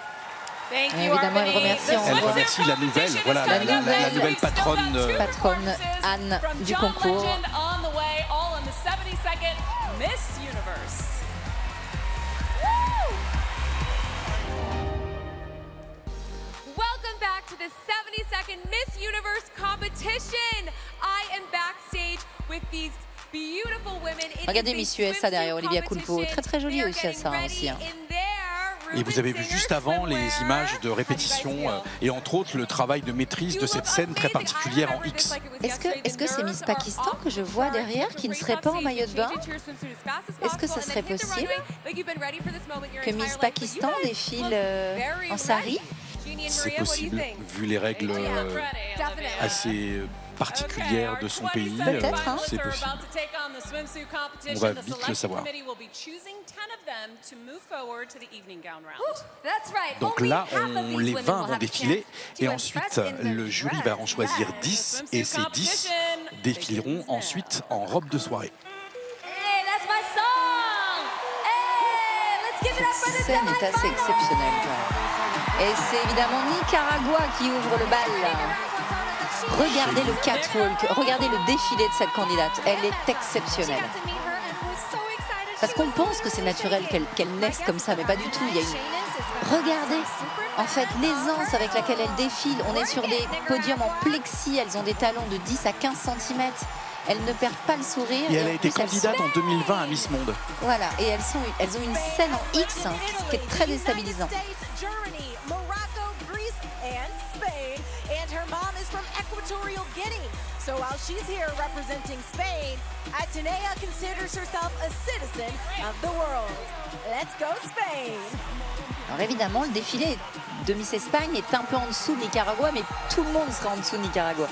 Thank you, évidemment, elle remercie la nouvelle, voilà, la nouvelle patronne Anne du concours. On the way, all in the 72nd Miss Universe. Welcome back to the 72nd Miss Universe competition. I am backstage with these beautiful women. Regardez Miss USA derrière Olivia Culpo, très jolie aussi à ça aussi. Et vous avez vu juste avant les images de répétition et entre autres le travail de maîtrise de cette scène très particulière en X. Est-ce que c'est Miss Pakistan que je vois derrière qui ne serait pas en maillot de bain? Est-ce que ça serait possible que Miss Pakistan défile en sari? C'est possible, vu les règles assez particulières de son pays. C'est possible. On va vite le savoir. Donc là, les 20 vont défiler et ensuite le jury va en choisir 10 et ces 10 défileront ensuite en robe de soirée. Cette scène est assez exceptionnelle. Et c'est évidemment Nicaragua qui ouvre le bal. Regardez le catwalk, regardez le défilé de cette candidate. Elle est exceptionnelle. Parce qu'on pense que c'est naturel qu'elle naisse comme ça, mais pas du tout. Il y a Regardez, en fait, l'aisance avec laquelle elle défile. On est sur des podiums en plexi. Elles ont des talons de 10 à 15 cm. Elles ne perdent pas le sourire. Et elle a été candidate en 2020 à Miss Monde. Voilà, et elles ont une scène en X qui est très déstabilisante. So while she's here representing Spain, Atenea considers herself a citizen of the world. Let's go Spain! Alors évidemment, le défilé de Miss Espagne est un peu en dessous de Nicaragua, mais tout le monde sera en dessous de Nicaragua.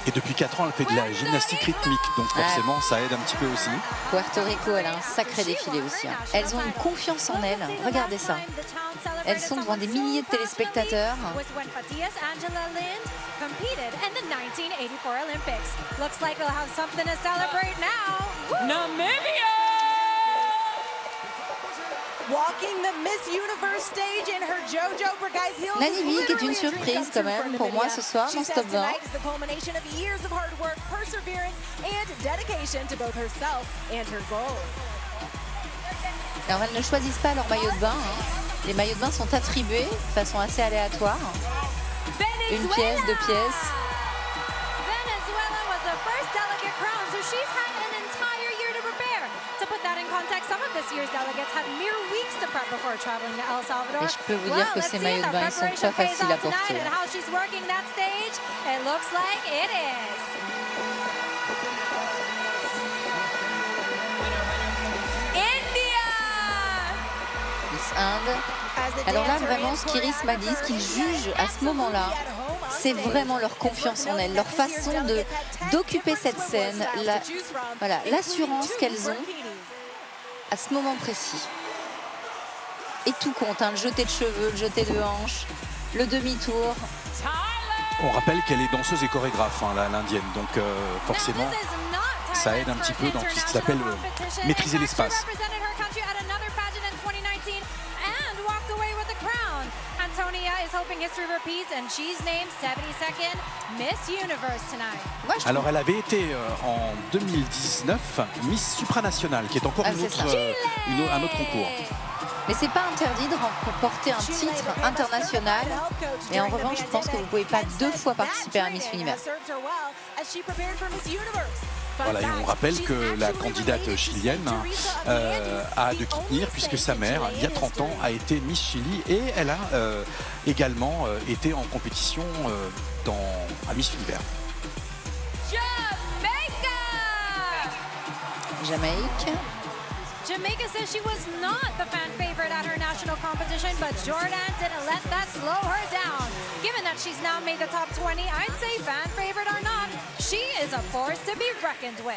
Et depuis 4 ans, elle fait de la gymnastique rythmique, donc forcément, ça aide un petit peu aussi. Puerto Rico, elle a un sacré défilé aussi. Elles ont une confiance en elles. Regardez ça. Elles sont devant des milliers de téléspectateurs. Namibie qui est une surprise quand même pour moi ce soir dans ce top 20. Alors elles ne choisissent pas leur maillot de bain. Les maillots de bain sont attribués de façon assez aléatoire. Une pièce, 2 pièces. Venezuela was the first delegate crowned, so she's had an entire year to prepare. To put that in context, some of this year's delegates had mere weeks to prep before traveling to El Salvador. Et je peux vous dire que ces maillots de bain, ils sont pas faciles à porter. And how she's working that stage, it looks like it is. Miss Inde. Alors là, vraiment, ce qu'Iris m'a dit, ce qu'ils jugent à ce moment-là, c'est vraiment leur confiance en elles, leur façon d'occuper cette scène, l'assurance qu'elles ont à ce moment précis. Et tout compte, le jeté de cheveux, le jeté de hanches, le demi-tour. On rappelle qu'elle est danseuse et chorégraphe, l'Indienne, donc forcément, ça aide un petit peu dans ce qui s'appelle maîtriser l'espace. Alors elle avait été en 2019 Miss Supranationale, qui est encore un autre concours. Mais c'est pas interdit de porter un titre international. Et en revanche, je pense que vous pouvez pas 2 fois participer à Miss Univers. Voilà, et on rappelle que la candidate chilienne a de qui tenir, puisque sa mère, il y a 30 ans, a été Miss Chili et elle a également été en compétition à Miss Univers. Jamaïque. Jamaica says she was not the fan favorite at her national competition, but Jordan didn't let that slow her down. Given that she's now made the top 20, I'd say fan favorite or not, she is a force to be reckoned with.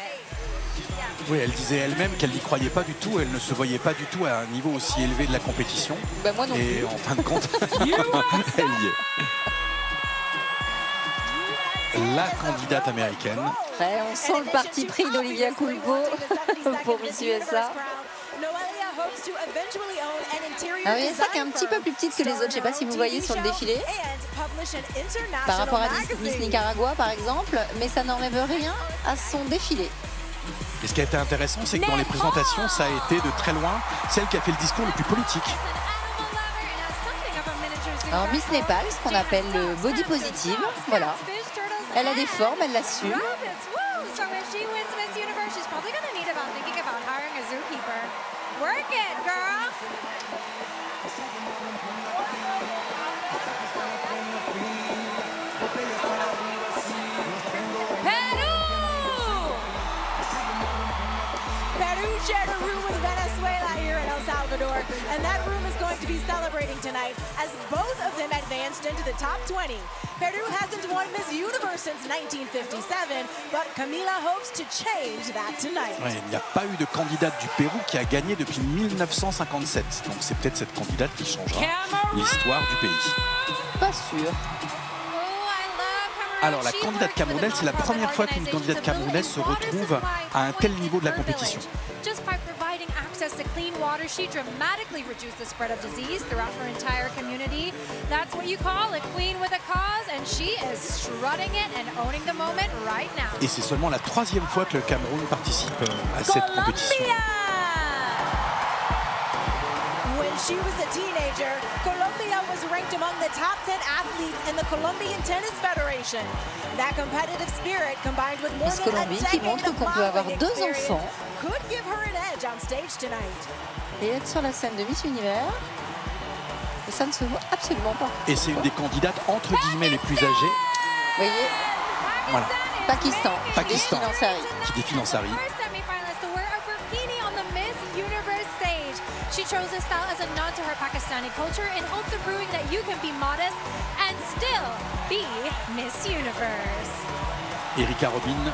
Oui, elle disait elle-même qu'elle n'y croyait pas du tout, elle ne se voyait pas du tout à un niveau aussi élevé de la compétition. Moi non plus. Et en fin de compte, elle y est. La candidate américaine. Ouais, on sent le parti pris d'Olivia Culpo pour Miss USA. Ah oui, ça qui est un petit peu plus petite que les autres. Je ne sais pas si vous voyez sur le défilé. Par rapport à Miss Nicaragua, par exemple. Mais ça n'enlève rien à son défilé. Et ce qui a été intéressant, c'est que dans les présentations, ça a été de très loin celle qui a fait le discours le plus politique. Alors Miss Népal, ce qu'on appelle le body positive, voilà. Elle a des formes, elle l'assume. Work it, girl. Peru shared a room with Venezuela here in El Salvador, and that room is going to be celebrating tonight as both of them advanced into the top 20. Peru hasn't won Miss Universe since 1957, but Camila hopes to change that tonight. Ouais, il n'y a pas eu de candidate du Pérou qui a gagné depuis 1957. Donc c'est peut-être cette candidate qui changera l'histoire du pays. Pas sûr. Alors la candidate camerounaise, c'est la première fois qu'une candidate camerounaise se retrouve à un tel niveau de la compétition. Just by providing access to clean water, she dramatically reduced the spread of disease throughout her entire community. That's what you call a queen with a cause, and she is strutting it and owning the moment right now. Et c'est seulement la 3e fois que le Cameroun participe à cette compétition. When she was a teenager, Colombia was ranked among the top 10 athletes in the Colombian Tennis Federation. That competitive spirit, combined with more than a decade of modeling experience, could give her an edge on stage tonight. Et être sur la scène de Miss Univers, ça ne se voit absolument pas. Et c'est une des candidates entre guillemets les plus âgées. Vous voyez, voilà. Pakistan. Qui défile en sari. She chose this style as a nod to her Pakistani culture in hopes of proving that you can be modest and still be Miss Universe. Erika Robin,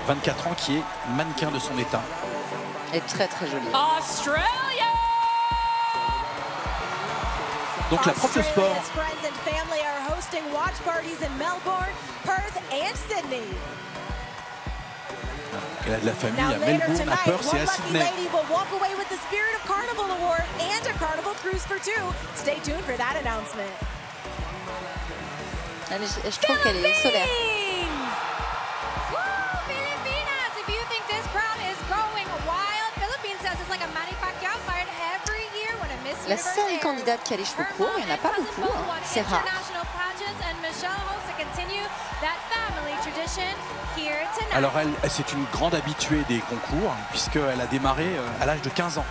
24 ans, qui est mannequin de son état. Elle est très très jolie. Australia! Donc la prof de sport. Australia's friends and family are hosting watch parties in Melbourne, Perth and Sydney. Elle a de la famille à Melbourne, à Perth et à Sydney. Je trouve qu'elle est solaire. Filipinas, if you think this crowd is going wild, Philippines says it's like a Manny Pacquiao fight la seule candidate qui a les cheveux courts. Il n'y en a pas beaucoup, hein. C'est rare. Alors elle, c'est une grande habituée des concours puisqu'elle a démarré à l'âge de 15 ans.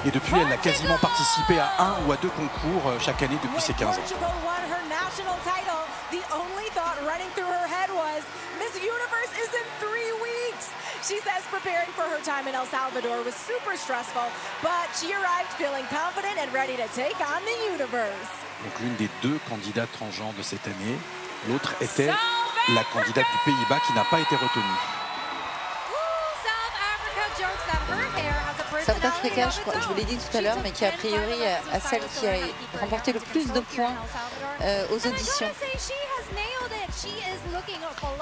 Et depuis, elle a quasiment participé à 1 ou à 2 concours chaque année depuis ses 15 ans. She says preparing for her time in El Salvador was super stressful, but she arrived feeling confident and ready to take on the universe. Donc l'une des 2 candidates transgenres de cette année, l'autre était la candidate du Pays-Bas qui n'a pas été retenue. South Africa, je vous l'ai dit tout à l'heure, mais qui a priori à celle qui a remporté le plus de points aux auditions.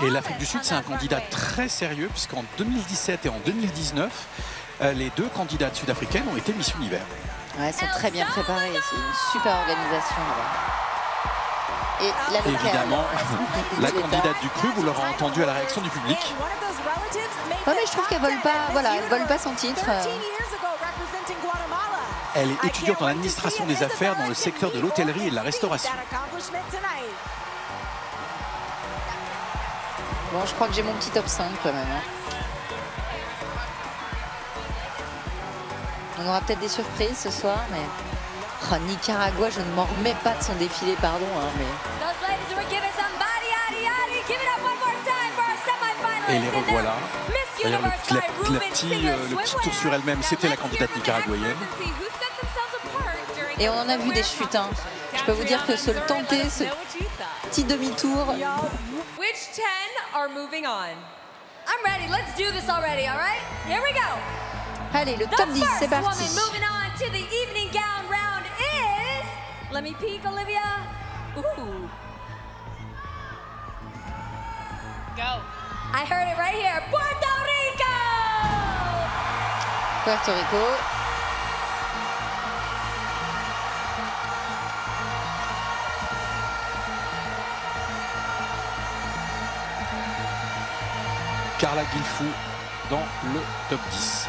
Et l'Afrique du Sud, c'est un candidat très sérieux, puisqu'en 2017 et en 2019, les 2 candidates sud-africaines ont été Miss Univers. Ouais, elles sont très bien préparées, c'est une super organisation là-bas. Et la locale. Évidemment, la candidate du cru, vous l'aurez entendu à la réaction du public. Ouais, mais je trouve qu'elle vole pas, voilà, elle vole pas son titre. Elle est étudiante en administration des affaires dans le secteur de l'hôtellerie et de la restauration. Bon, je crois que j'ai mon petit top 5 quand même. Hein. On aura peut-être des surprises ce soir, mais... Oh, Nicaragua, je ne m'en remets pas de son défilé, pardon. Hein, mais... Et les revoilà. D'ailleurs, le petit tour sur elle-même, c'était la candidate nicaraguayenne. Et on en a vu des chutes. Hein. Je peux vous dire que se le tenter, ce petit demi-tour... Which 10 are moving on? I'm ready. Let's do this already, all right? Here we go. Allez, le top 10, c'est parti. The first woman moving on to the evening gown round is... Let me peek, Olivia. Ooh. Go. I heard it right here. Puerto Rico! Puerto Rico. Carla Guilfou dans le top 10.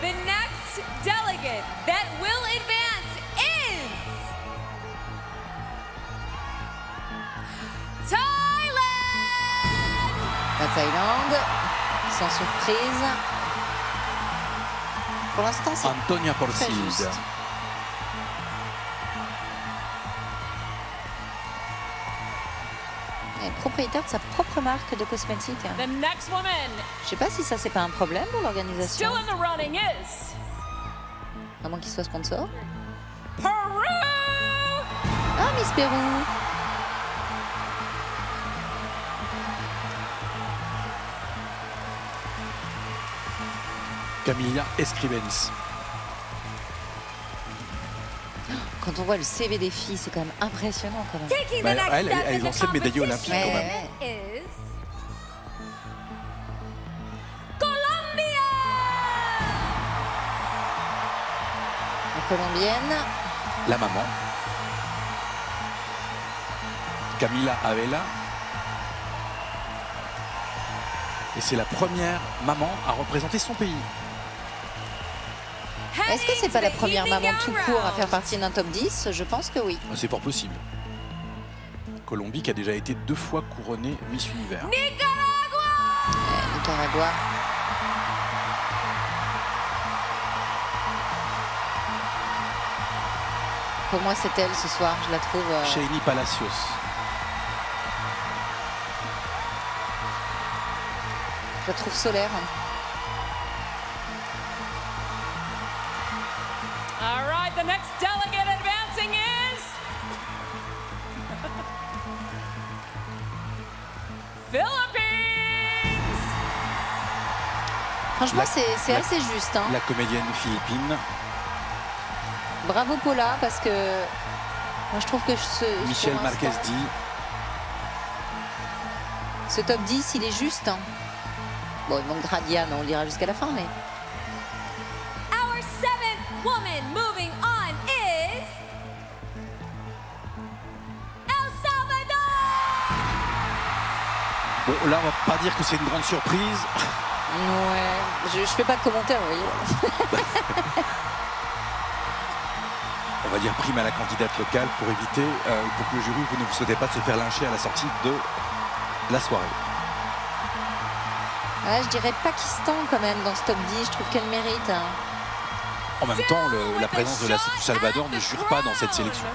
The next delegate that will advance is Thailand! La Thaïlande, sans surprise. Pour l'instant, c'est Antonia très juste. Porcilde. Elle est propriétaire de sa propre marque de cosmétiques. The next woman. Je sais pas si ça c'est pas un problème pour l'organisation. Still in the running is À moins qu'il soit sponsor. Peru. Ah, Miss Pérou. Camilla Escrivens. Quand on voit le CV des filles, c'est quand même impressionnant quand même. Bah, elle est l'ancienne médaillée olympique quand même. La colombienne. La maman. Camila Avela. Et c'est la première maman à représenter son pays. Est-ce que c'est pas la première maman tout court à faire partie d'un top 10? Je pense que oui. C'est fort possible. Colombie qui a déjà été 2 fois couronnée Miss Univers. Nicaragua. Pour moi, c'est elle ce soir. Je la trouve... Sheini Palacios. Je la trouve solaire. All right, the next delegate advancing is Philippines. Franchement, c'est assez juste. Hein. La comédienne philippine. Bravo Paula, parce que moi je trouve que Michel Marquez dit. Ce top 10, il est juste. Hein. Bon, il manquera Diane, on le dira jusqu'à la fin, mais... Our 7th woman moving on is... El Salvador! Bon, là, on va pas dire que c'est une grande surprise. Ouais, je fais pas de commentaire, vous voyez. On va dire prime à la candidate locale pour éviter, pour que le jury, vous ne vous souhaitez pas de se faire lyncher à la sortie de la soirée. Ouais, je dirais Pakistan quand même dans ce top 10, je trouve qu'elle mérite. En même temps, la présence de du Salvador ne jure pas dans cette sélection.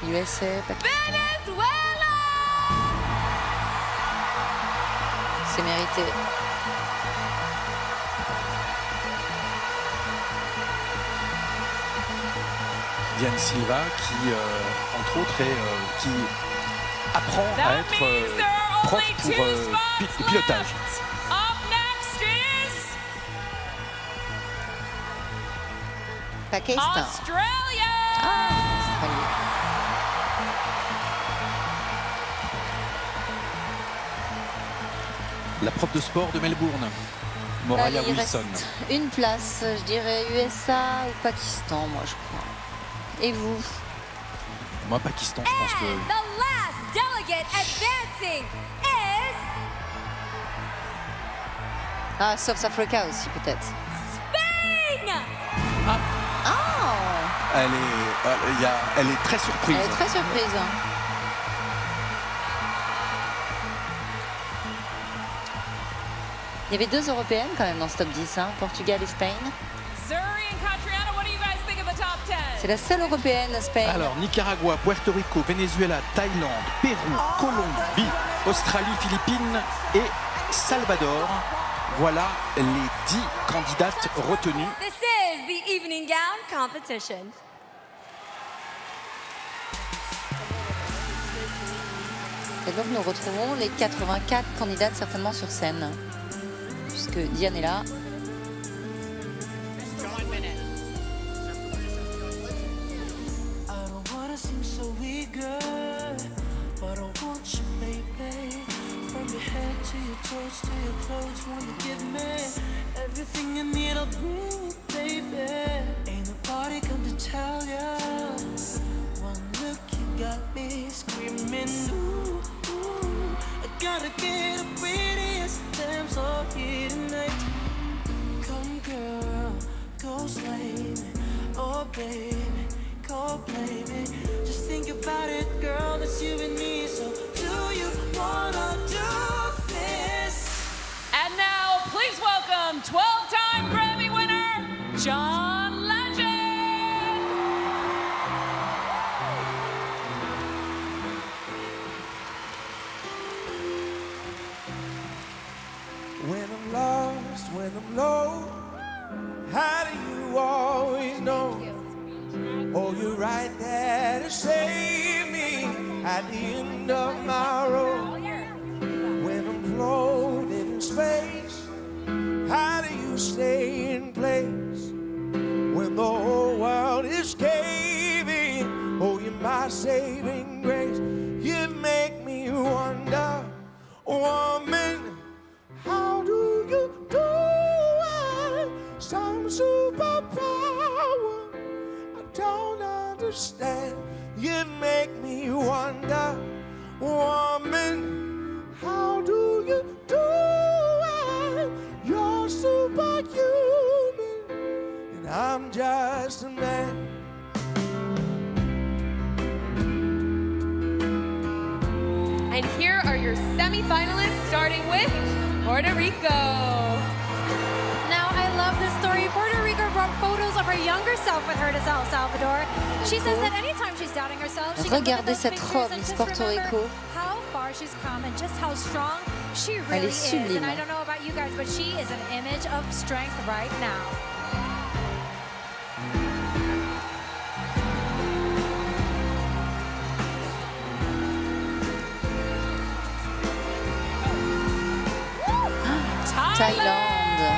USA, Pakistan. C'est mérité. Diane Silva qui, entre autres, qui apprend à être prof pour pilotage. Pakistan. Australia. Australie. La prof de sport de Melbourne, Moraya Allez, il Wilson. reste une place, je dirais USA ou Pakistan, moi je crois. Et vous? Moi, Pakistan, je pense que... The last delegate advancing is... Ah, South Africa aussi peut-être. Spain! Elle est très surprise. Elle est très surprise. Il y avait 2 Européennes quand même dans ce top 10, hein, Portugal et Espagne. Zuri and Catriona, what do you guys think of the top 10? C'est la seule Européenne, Espagne. Alors, Nicaragua, Puerto Rico, Venezuela, Thaïlande, Pérou, Colombie, Australie, Philippines et Salvador. Voilà les 10 candidates retenues. This is the evening gown competition. Et donc nous retrouvons les 84 candidates certainement sur scène. Puisque Diane est là. Gotta get the prettiest damsel here tonight. Come girl, go slay me. Oh baby, go play me. Just think about it, girl, it's you and me. So do you wanna do this? And now, please welcome 12-time Grammy winner, John Legend. When I'm lost, when I'm low, how do you always know? Oh, you're right there to save me at the end of my road. When I'm floating in space, how do you stay in place? When the whole world is caving, oh, you're my saving grace. You make me wonder, woman, how do you do it? Some superpower I don't understand. You make me wonder, woman, how do you do it? You're superhuman, and I'm just a man. And here are your semi-finalists, starting with Puerto Rico. Now, I love this story. Puerto Rico brought photos of her younger self with her to El Salvador. She says that anytime she's doubting herself, she can look at Regardez those cette pictures robe, and Miss just Porto remember Rico. how far she's come and just how strong she Elle really est is. sublime. And I don't know about you guys, but she is an image of strength right now. Thaïlande.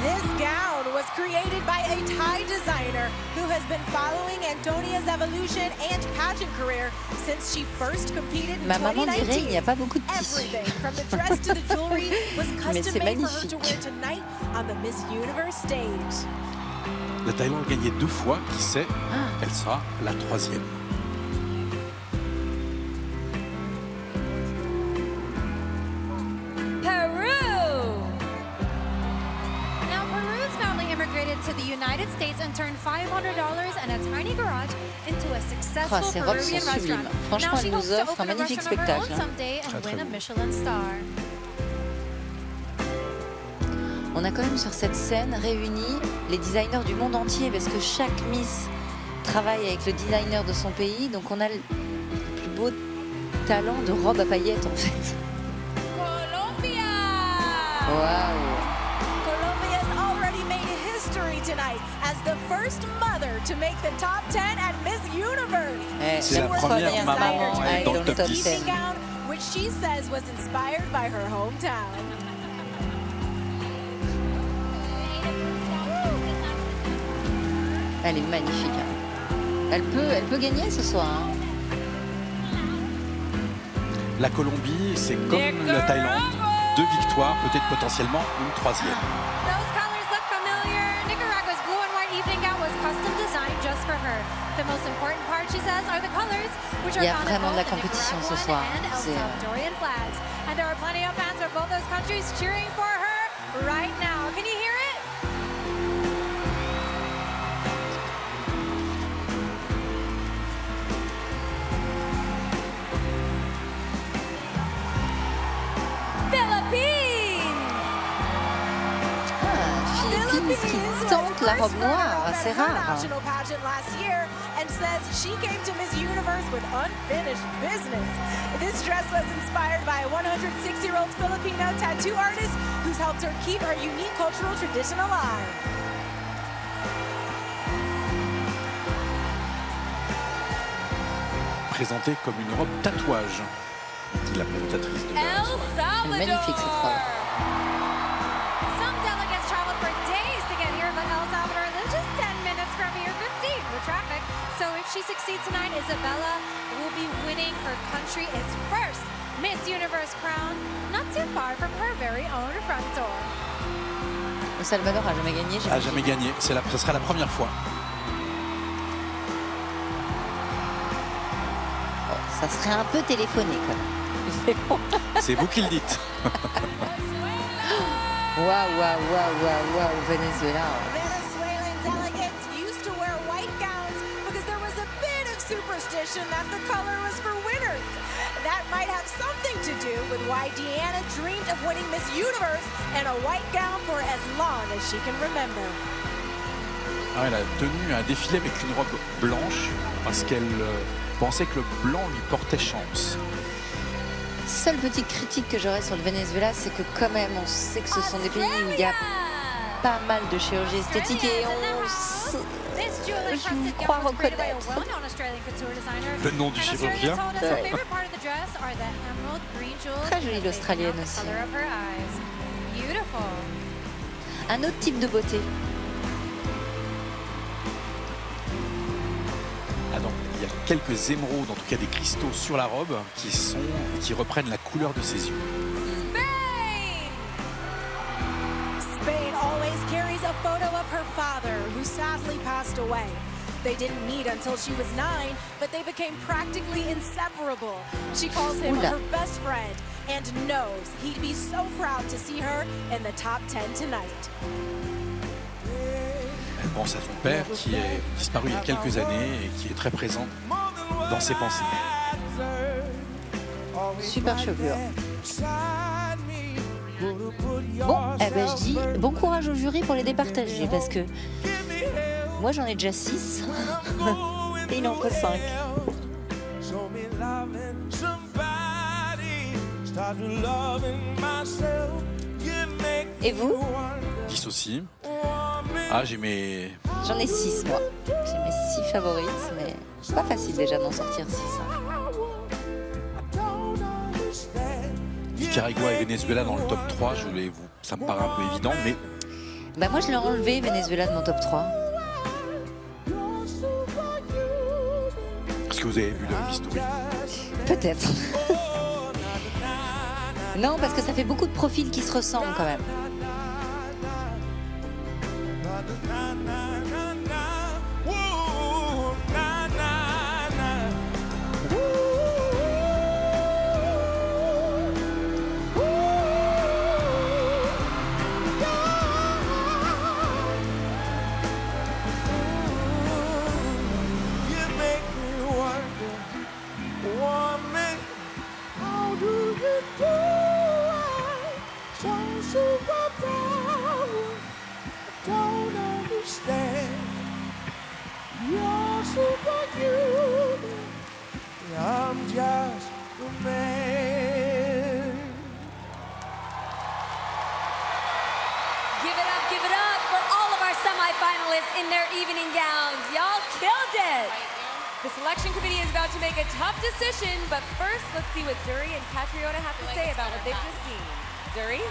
This gown was created by a Thai designer who has been following Antonia's evolution and pageant career since she first competed in Ma maman dirait 2019. il n'y a pas beaucoup de tissu. Everything from the dress to the jewelry was Mais custom c'est made for her to magnifique. wear tonight on the Miss Universe stage. La Thaïlande a gagné 2 fois, qui sait, elle sera la 3e. and turned $500 and a tiny garage into a successful Ces robes Peruvian sont sublimes. restaurant. Franchement, Now she elle nous hopes to offre un open a magnifique restaurant of her own spectacle. someday and Très, win très a beau. Michelin star. On a quand même sur cette scène réuni les designers du monde entier parce que chaque Miss travaille avec le designer de son pays. Donc on a le plus beau talent de robe à paillettes en fait. Colombia! Waouh! Colombia's already made history tonight as the first mother to make the top 10 at Miss Universe. C'est la première maman à être dans le top 10. Evening gown, which she says was inspired by her hometown. Elle est magnifique. Hein. Elle peut gagner ce soir. Hein. La Colombie, c'est comme la Thaïlande. 2 victoires, peut-être potentiellement une 3e. Those colors look familiar. Nicaragua's blue and white evening gown was custom designed just for her. The most important part, she says, are the colors, which are Il y a found in vraiment de la both the compétition ce Nicaraguan soir. and El C'est, Salvadorian flags. And there are plenty of fans of both those countries cheering for her right now. Can you hear it? Philippines qui tente la robe noire, c'est rare. National pageant last year and says she came to Miss Universe with unfinished business. This dress was inspired by a 106-year-old Filipino tattoo artist who's helped her keep her unique cultural tradition alive. Présentée comme une robe tatouage, dit la présentatrice de la soirée. Magnifique cette robe. Some delegates traveled for days to get here, but El Salvador lives just 10 minutes from here, 15 with traffic. So if she succeeds tonight, Isabella will be winning her country's first Miss Universe crown, not too far from her very own front door. El Salvador a jamais gagné. A jamais gagné, ce sera la première fois. Ça serait un peu téléphoné quand même. C'est vous qui le dites. Waouh, Venezuela. Venezuelan delegates used to wear white gowns because there was a bit of superstition that the color was for winners. That might have something to do with why Deanna dreamed of winning Miss Universe in a white gown for as long as she can remember. Alors, elle a tenu un défilé avec une robe blanche parce qu'elle pensait que le blanc lui portait chance. Seule petite critique que j'aurais sur le Venezuela, c'est que quand même, on sait que ce sont des pays où il y a pas mal de chirurgie esthétique et je crois reconnaître le nom du chirurgien. Très jolie l'Australienne aussi. Un autre type de beauté. Ah non, il y a quelques émeraudes, en tout cas des cristaux sur la robe qui reprennent la couleur de ses yeux. Spain always carries a photo of her father, who sadly passed away. They didn't meet until she was 9, but they became practically inseparable. She calls him her best friend and knows he'd be so proud to see her in the top 10 tonight. Elle pense à son père qui est disparu il y a quelques années et qui est très présent dans ses pensées. Super chevelure. Bon, eh ben, je dis bon courage au jury pour les départager parce que moi j'en ai déjà 6 et il en faut 5. Et vous? 10 aussi. Ah, J'en ai 6 moi. J'ai mes 6 favorites, mais c'est pas facile déjà d'en sortir 6. Nicaragua et Venezuela dans le top 3, ça me paraît un peu évident, mais... Bah moi je l'ai enlevé, Venezuela, de mon top 3. Est-ce que vous avez vu le Mystery? Peut-être. Non, parce que ça fait beaucoup de profils qui se ressemblent quand même. I'm just a man. Give it up for all of our semi-finalists in their evening gowns. Y'all killed it. The selection committee is about to make a tough decision, but first, let's see what Zuri and Catriona have to say about what they've just seen. Zuri?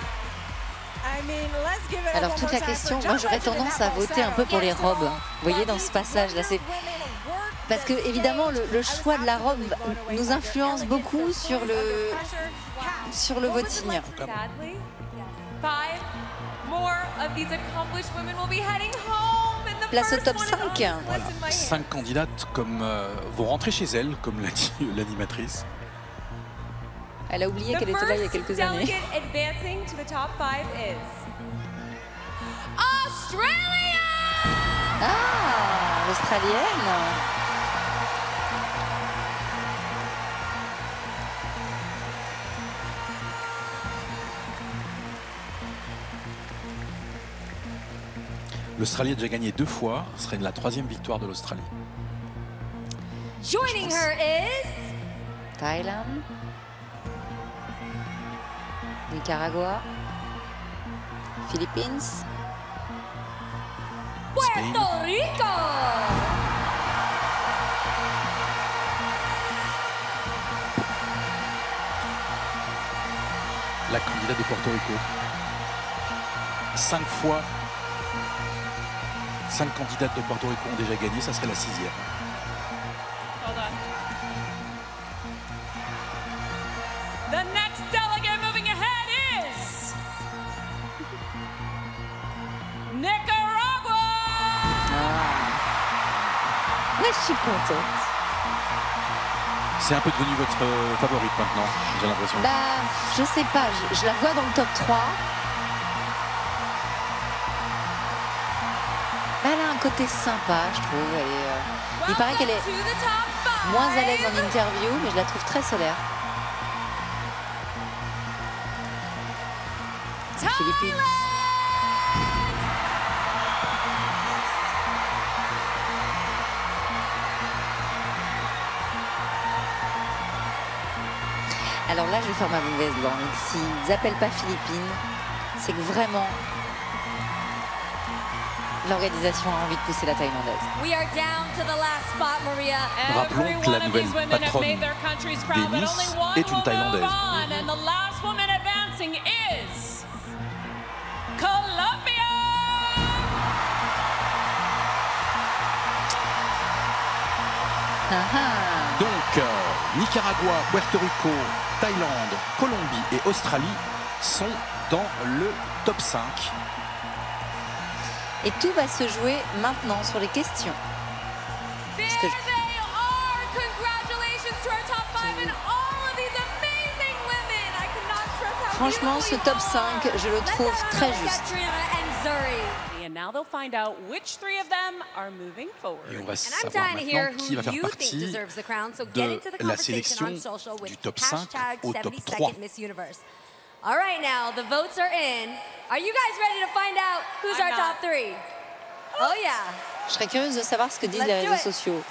Alors toute la question, moi j'aurais tendance à voter un peu pour les robes. Vous voyez dans ce passage-là, c'est parce que évidemment le choix de la robe nous influence beaucoup sur le voting. Sadly, 5 more of these accomplished women will be heading home in the Place au first top one. 5. Voilà, 5 candidates vont rentrer chez elles, comme l'a dit l'animatrice. Elle a oublié qu'elle était là il y a quelques années. The first delegate advancing to the top 5 is Australia! Ah, l'Australienne. L'Australie a déjà gagné 2 fois, ce serait la 3e victoire de l'Australie. Joining her is Thaïlande. Nicaragua. Philippines. Puerto Rico. La candidate de Porto Rico. 5 fois, 5 candidates de Porto Rico ont déjà gagné, ça serait la 6e. Hold on. The next delegate moving ahead is Nicaragua! Ouais, je suis contente. C'est un peu devenu votre favorite maintenant, j'ai l'impression. Bah, je sais pas, je la vois dans le top 3. Elle a un côté sympa, je trouve. Elle est, il paraît qu'elle est moins à l'aise en interview, mais je la trouve très solaire. Les Philippines. Alors là, je vais faire ma mauvaise langue. S'ils n'appellent pas Philippines, c'est que vraiment l'organisation a envie de pousser la thaïlandaise. We are down to the last spot, Maria. Rappelons que la nouvelle patronne des Miss est une Thaïlandaise. And the last woman advancing is Colombia! Donc, Nicaragua, Puerto Rico, Thaïlande, Colombie et Australie sont dans le top 5. Et tout va se jouer maintenant sur les questions. Parce que Congratulations to our top 5 and all of these amazing women. I cannot stress how franchement, ce top 5, je le trouve très juste. And now they'll find out which 3 of them are moving forward. Et on va I'm savoir dying to hear maintenant who qui va faire you think partie deserves the crown. So get into the de la conversation sélection on social with du top 5 au top 3. #72nd Miss Universe. All right, now the votes are in. Are you guys ready to find out who's our top 3? Oh yeah. Je serais curieuse de savoir ce que disent Let's les do réseaux it. sociaux.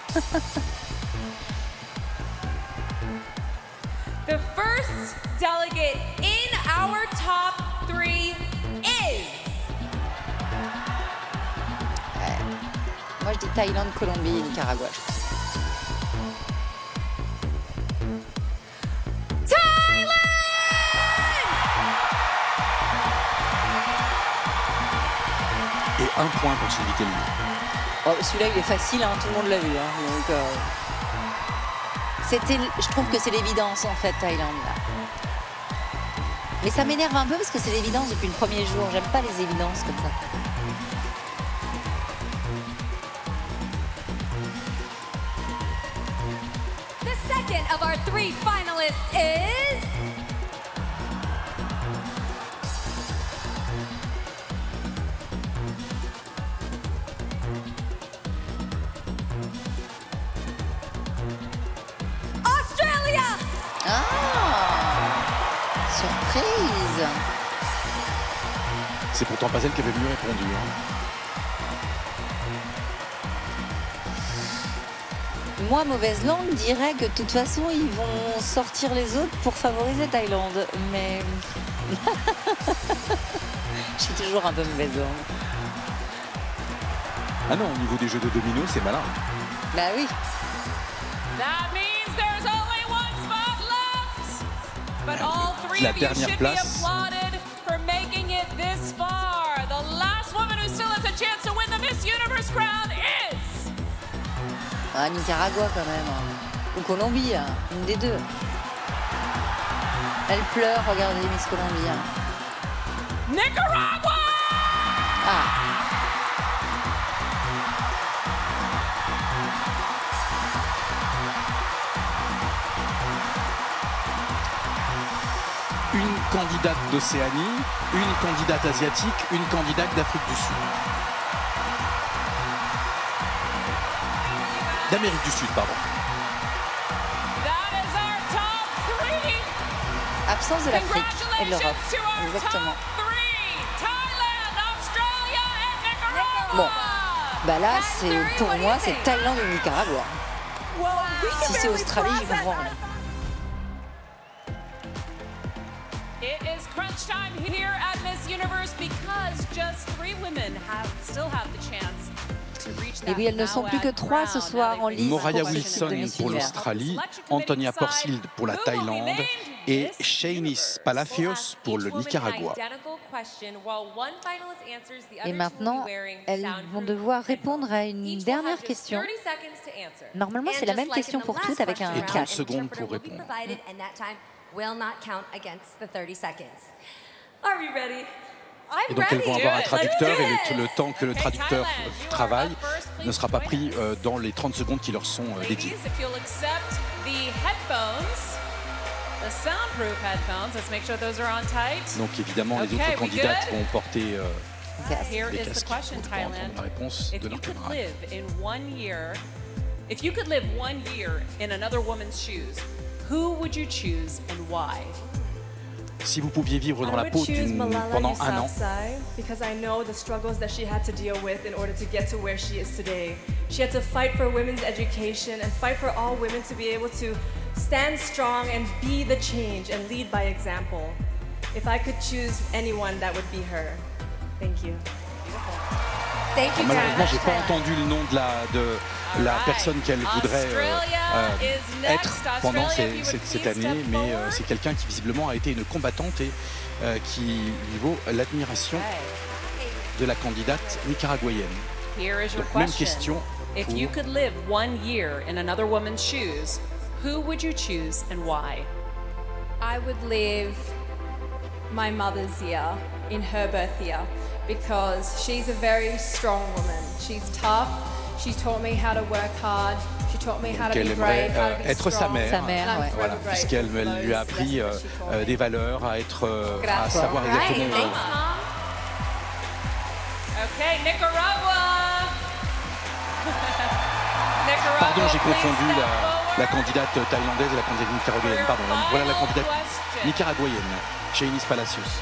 The first delegate in our top 3 is Moi, je dis Thaïlande, Colombie et Nicaragua. Et 1 point pour Sylvie Tellier. Oh, celui-là, il est facile, hein, tout le monde l'a vu. Hein, donc, je trouve que c'est l'évidence, en fait, Thaïlande. Là. Mais ça m'énerve un peu parce que c'est l'évidence depuis le premier jour. J'aime pas les évidences comme ça. The second of our 3 finalists is Australia. Ah, surprise. C'est pourtant pas elle qui avait mieux répondu. Hein. Moi, mauvaise langue, dirais que de toute façon, ils vont sortir les autres pour favoriser Thaïlande. Mais je suis toujours un peu mauvaise langue. Ah non, au niveau des jeux de domino, c'est malin. Bah oui. That means there's only one spot left. But all three La of you dernière should place. be applauded for making it this far. The last woman who still has a chance to win the Miss Universe crown is... Ah, Nicaragua quand même. Ou Colombie, une des deux. Elle pleure, regardez Miss Colombie. Nicaragua! Ah. Une candidate d'Océanie, une candidate asiatique, une candidate d'Afrique du Sud. D'Amérique du Sud, pardon. Absence de l'Afrique et de l'Europe. Exactement. Bon, bah là, pour moi, c'est Thaïlande et Nicaragua. Si c'est Australie, je comprends rien. It is crunch time here at Miss Universe because just 3 women still have the chance to reach that. Et oui, elles ne sont plus que 3 ce soir en lice. Moraya Wilson pour l'Australie, Antonia Porcil pour la Thaïlande et Shanice Palacios pour le Nicaragua. Et maintenant, elles vont devoir répondre à une dernière question. Normalement, c'est la même question pour toutes avec un Et 30 catch. secondes pour répondre. Will not count against the 30 seconds. Are we ready? Et donc elles vont avoir un traducteur et le temps que le traducteur travaille ne sera pas pris dans les 30 secondes qui leur sont dédiées. If you'll accept the headphones, the soundproof headphones, let's make sure those are on tight. Donc évidemment les Okay, autres we candidates good? vont porter Here des is the casques question, pour entendre Thailand. la réponse If de you leur could camarade. live in 1 year, if you could live 1 year in another woman's shoes, who would you choose and why? Si vous pouviez vivre dans I la would peau choose Malala pendant un an, Yousafzai because I know the struggles that she had to deal with in order to get to where she is today. She had to fight for women's education and fight for all women to be able to stand strong and be the change and lead by example. If I could choose anyone, that would be her. Thank you. Thank you, malheureusement, j'ai pas entendu le nom de la personne qu'elle voudrait être pendant cette année, mais c'est quelqu'un qui visiblement a été une combattante et qui lui vaut l'admiration de la candidate nicaraguayenne. Here is your Donc, même question. question If pour you could live 1 year in another woman's shoes, who would you choose and why? I would live my mother's year in her birth year because she's a very strong woman. She's tough. She taught me how to work hard. She taught me how to qu'elle be aimerait brave, how to be être sa strong. mère, Sa mère, And I'm ouais. forever voilà, grateful puisqu'elle for those lui a appris lessons she taught me. des valeurs, à être, à Gracias. savoir exactement. Okay, Nicaragua. Nicaragua, Pardon, j'ai please confondu step la candidate thaïlandaise et la candidate nicaraguayenne. Pardon, voilà la candidate nicaraguayenne, Shanice Palacios.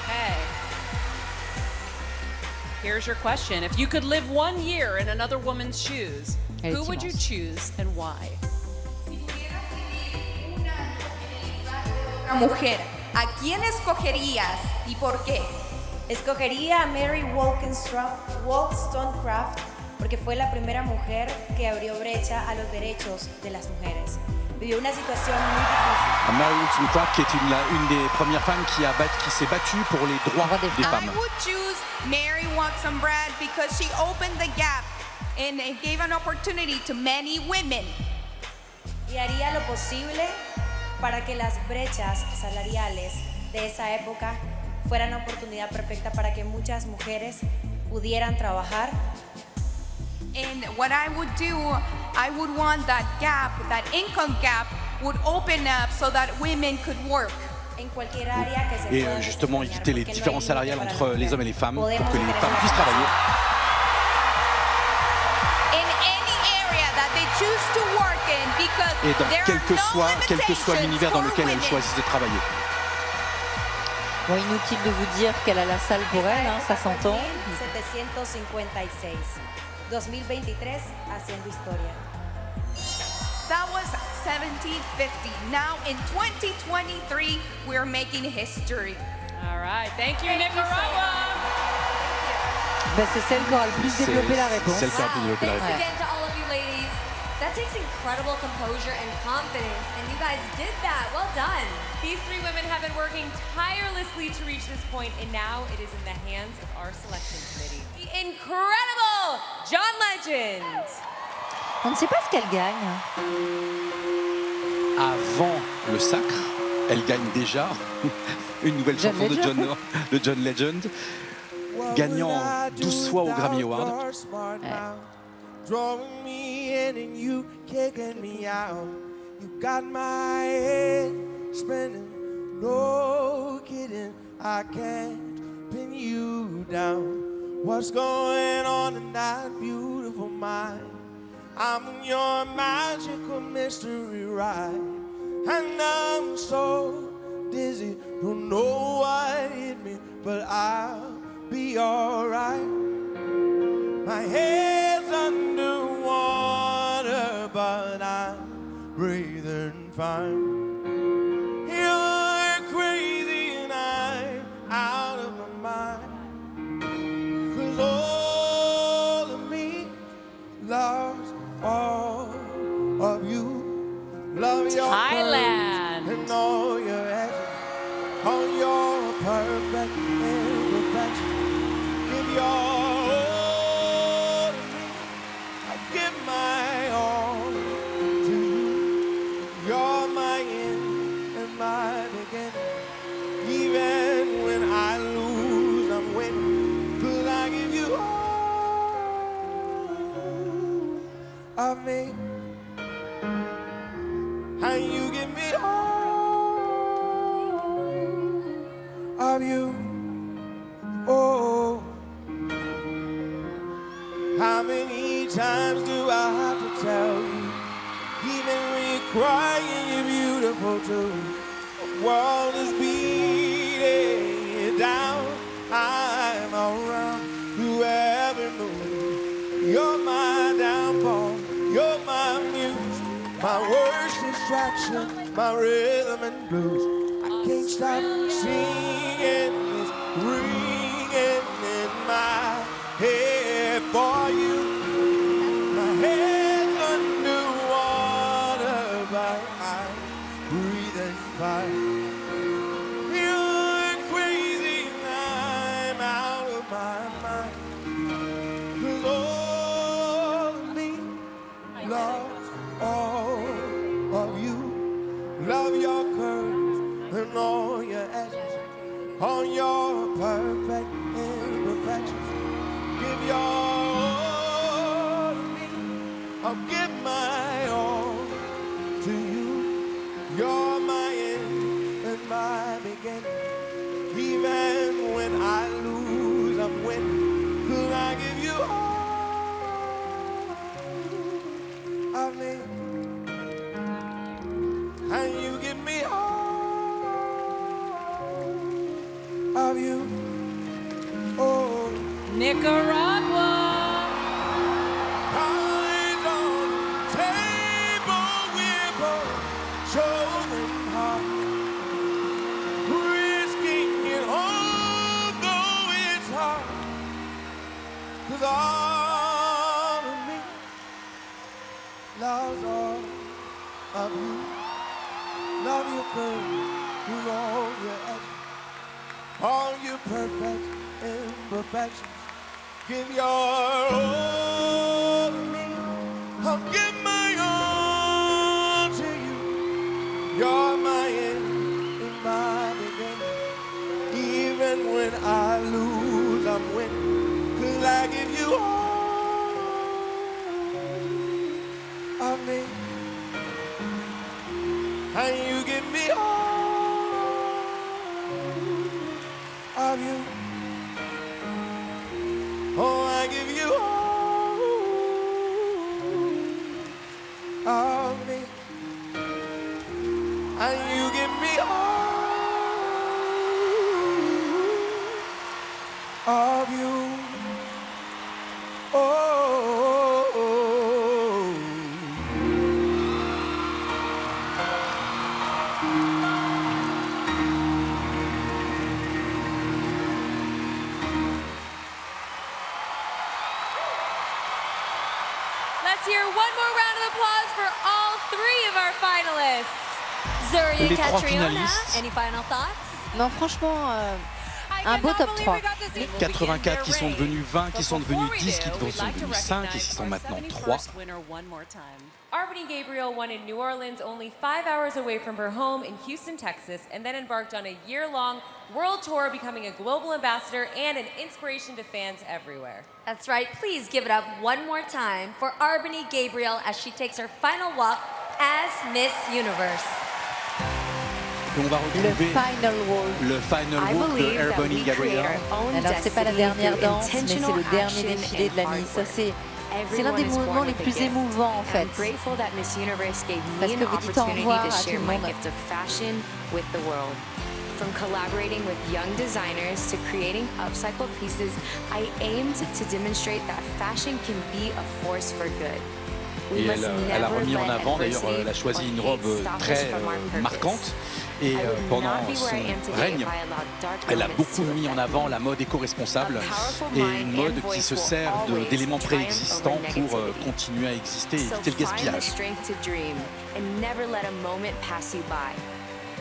Okay. Here's your question. If you could live 1 year in another woman's shoes, Elle est who would you immense. choose and why? Una mujer, ¿a quién escogerías y por qué? Escogería a Mary Wollstonecraft porque fue la primera mujer que abrió brecha a los derechos de las mujeres. Vivió una situación muy difícil. Mary Wollstonecraft, qui est une des premières femmes qui s'est battue pour les droits des femmes. I would choose Mary Wollstonecraft because she opened the gap and it gave an opportunity to many women. Y haría lo posible para que las brechas salariales de esa época fueran una oportunidad perfecta para que muchas mujeres pudieran trabajar. And what I would do, I would want that gap, that income gap, would open up so that women could work. En cualquier área que se Et pueda justement desempeñar, éviter les porque no hay différences salariales límite entre para les las hommes et les femmes pour que Podemos les tener femmes puissent travailler. In any area that they choose to work in, because Et dans there quel are que no soit l'univers dans lequel elles limitations choisissent de travailler. Bon, inutile de vous dire qu'elle a la salle pour elle, hein, ça s'entend. 1756, 2023, haciendo historia. was 1750. Now in 2023, we're making history. All right, thank you, Nicaragua. Ben, c'est celle qui aura le plus développé la réponse. Celle qui aura le plus développé la Thanks réponse. again to all of you ladies. That takes incredible composure and confidence, and you guys did that. Well done. These three women have been working tirelessly to reach this point, and now it is in the hands of our selection committee. The incredible John Legend. On ne sait pas ce qu'elle gagne. Avant le sacre, elle gagne déjà une nouvelle John chanson Legend. de John Legend, gagnant 12 fois au Grammy Award. Drawing me in and you kicking me out. You got my head spinning, no kidding. I can't pin you down. What's going on in that beautiful mind? I'm in your magical mystery ride, and I'm so dizzy, don't know what hit me, but I'll be alright. My head's underwater, but I'm breathing fine. You're crazy and I'm out of my mind. 'Cause all of me loves all of you. Love your Thailand. and all your edges, all your perfect imperfections. Give your all to me. I give my all to you. You're my end and my beginning. Even when I lose, I'm winning. 'Cause I give you all of me. And you give me all of you. Oh, how many times do I have to tell you? Even when you're crying, you're beautiful too. The world is beating you down. I'm around through every move. You're my downfall. You're my muse. My worst distraction, my rhythm and blues. I can't stop singing, it's ringing in my head for you. My head's underwater, but I'm breathing fine. You're crazy, I'm out of my mind. 'Cause all of me loves all of you. Love your curves and all your edges, all your perfect imperfections. Give your all to me. I'll give my all to you. You're my end and my beginning. Even when I lose, I'm winning. 'Cause I give you all of me. And you give me all of you. Oh, Nicaragua. cards on the table, we're both chosen hard, risking it all, though it's hard. 'Cause all of me loves all of you. Love your curves, with all your edges, all your perfect imperfections. Give your all to me. I'll give my all to you. You're my end and my beginning. Even when I lose, I'm winning. 'Cause I give you all of me. And you give me all of you. Oh, I give you all of me. And you give me all of you. Oh, one more round of applause for all three of our finalists. Zuri Les and trois Catriona, finalistes. any final thoughts? Non, franchement, un beau top 3. 84 qui sont devenus 20, qui sont devenus 10, qui sont devenus 5 et qui sont maintenant 3. Arbany Gabriel won in New Orleans, only 5 hours away from her home in Houston, Texas, and then embarked on a year-long world tour, becoming a global ambassador and an inspiration to fans everywhere. That's right. Please give it up one more time for Arbany Gabriel as she takes her final walk as Miss Universe. Et on va retrouver le final walk de Arbany Gabriel. Alors c'est pas la dernière danse, mais c'est le dernier défilé de la Miss. Ça c'est l'un des moments les plus émouvants en fait. Parce que vous dites au revoir à tout le monde. From collaborating with young designers to creating upcycled pieces, I aimed to demonstrate that fashion can be a force for good. Et elle a remis en avant, d'ailleurs, elle a choisi une robe très marquante. Et pendant son règne, elle a beaucoup mis en avant la mode éco-responsable et une mode qui se sert d'éléments préexistants pour continuer à exister et éviter le gaspillage.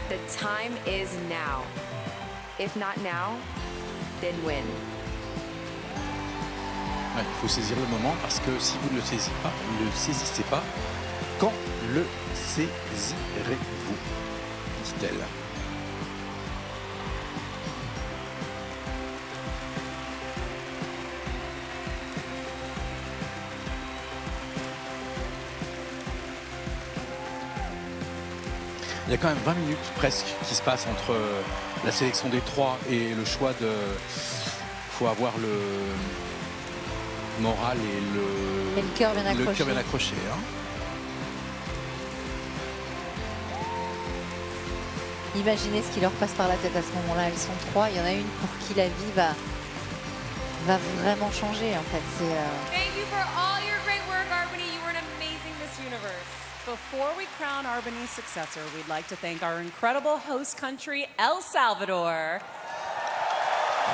The time is now. If not now, then when? Ouais, il faut saisir le moment parce que si vous ne le saisissez pas, quand le saisirez-vous, dit-elle. Il y a quand même 20 minutes presque qui se passent entre la sélection des 3 et le choix de... Il faut avoir le moral et le cœur bien accroché. Le cœur bien accroché hein. Imaginez ce qui leur passe par la tête à ce moment-là. Elles sont 3. Il y en a une pour qui la vie va vraiment changer en fait. Thank you for all your great work, Arbany. You were an amazing Miss Universe. Before we crown Arbany's successor, we'd like to thank our incredible host country, El Salvador.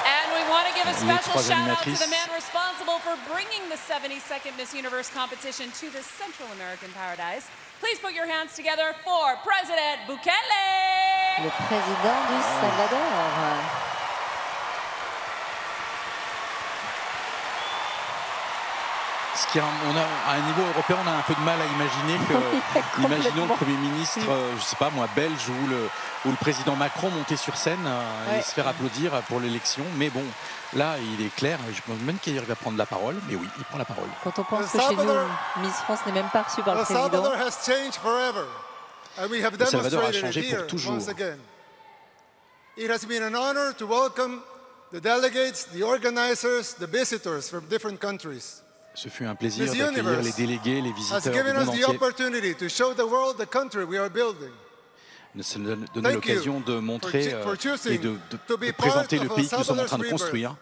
And we want to give a special shout out to the man responsible for bringing the 72nd Miss Universe competition to this Central American paradise. Please put your hands together for President Bukele. Le président du Salvador. On a, à un niveau européen, on a un peu de mal à imaginer que, imaginons le Premier ministre, je sais pas moi, belge ou le président Macron monter sur scène et se faire applaudir pour l'élection. Mais bon, là, il est clair, je pense même qu'il va prendre la parole, mais oui, il prend la parole. Quand on pense que chez nous, Miss France n'est même pas reçue par le président. Le Salvador a changé pour toujours. It has been an honor to welcome the delegates, the organizers, the visitors from different countries. Ce fut un plaisir d'accueillir les délégués, les visiteurs du monde entier. Ça nous a donné l'occasion de montrer et de présenter le pays que nous sommes en train de construire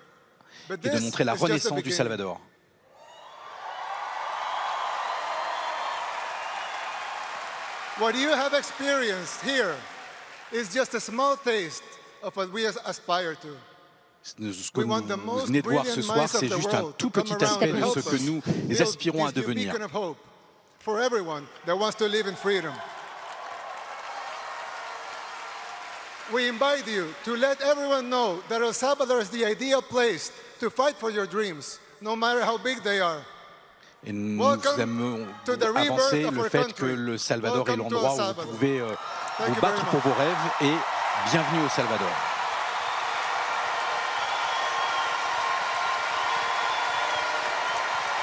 et de montrer la renaissance du Salvador. What you have experienced here is just a small taste of what we aspire to. Ce que vous venez de voir ce soir, c'est juste un tout petit aspect de ce que nous aspirons à devenir. We invite you to let everyone know that El Salvador is the ideal place to fight for your dreams, no matter how big they are. Et nous aimons avancer le fait que le Salvador est l'endroit où vous pouvez vous battre pour vos rêves et bienvenue au Salvador.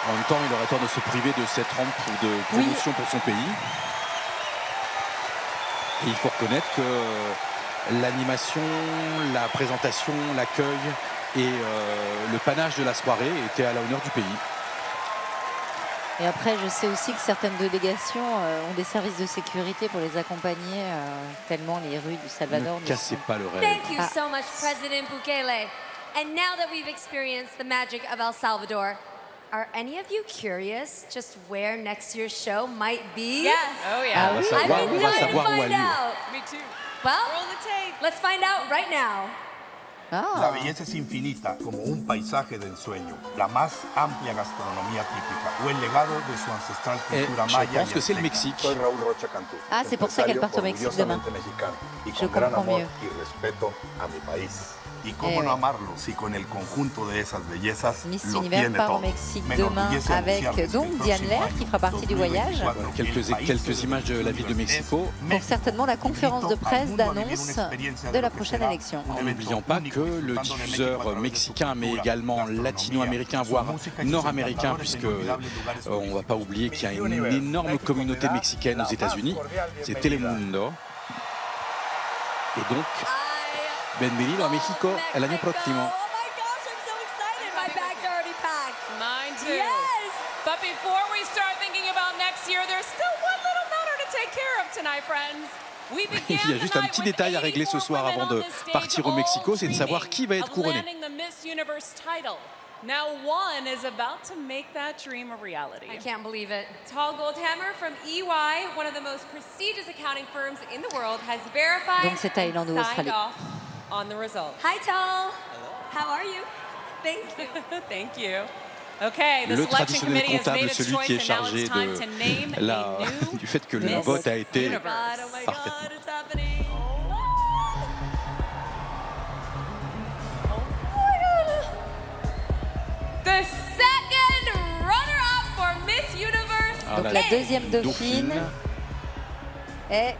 En même temps, il aurait tort de se priver de cette rampe de promotion pour son pays. Et il faut reconnaître que l'animation, la présentation, l'accueil et le panache de la soirée étaient à l'honneur du pays. Et après, je sais aussi que certaines délégations ont des services de sécurité pour les accompagner, tellement les rues du Salvador. Ne cassez pas le rêve. Thank you so much, President Bukele. And now that we've experienced the magic of El Salvador, are any of you curious just where next year's show might be? Yes. Oh yeah. On va savoir où elle est. Me too. Well, roll the tape. Let's find out right now. La belleza es infinita, como un paisaje de ensueño, la más amplia gastronomía típica o el legado de su ancestral cultura maya. Je pense que c'est le Mexique. Soy Raúl Rocha Cantú. Ah, c'est pour ça qu'elle part au Mexique demain. Mexicano, y Je con gran comprends amor mieux. y respeto a mi país. Y cómo Eh no oui. amarlo si con el conjunto de esas bellezas Miss lo Univers tiene part au todo. Mexique Me demain enorgullece avec anunciarles que donc el Diane próximo Lair qui fera partie du voyage Quelques images de la ville de Mexico. pour certainement la conférence de presse d'annonce de la prochaine élection. N'oublions pas que le diffuseur mexicain, mais également latino-américain, voire nord-américain, puisque on ne va pas oublier qu'il y a une énorme communauté mexicaine aux États-Unis, c'est Telemundo. Et donc, bienvenido a México el año próximo. My bag's already packed. Mine too. Yes! But before we start thinking about next year, there's still one little matter to take care of tonight, friends. We Il y a juste un petit détail à régler ce soir avant de partir au Mexico, c'est de savoir qui va être couronné. landing the Miss Universe title. Now one is about to make that dream a reality. I can't believe it. Tall Goldhammer from EY, one of the most prestigious accounting firms in the world, has verified Donc c'est Thaïlande ou and signed Australie. off on the results. Hi, Tall. How are you? Thank you. Thank you. Okay, the Le selection traditionnel committee has made comptable, its celui choice qui est and now chargé it's time to name a new du fait que le Miss vote a été Universe. parfaitement. it's happening. The second runner-up for Miss Universe. Ah, Donc la deuxième dauphine est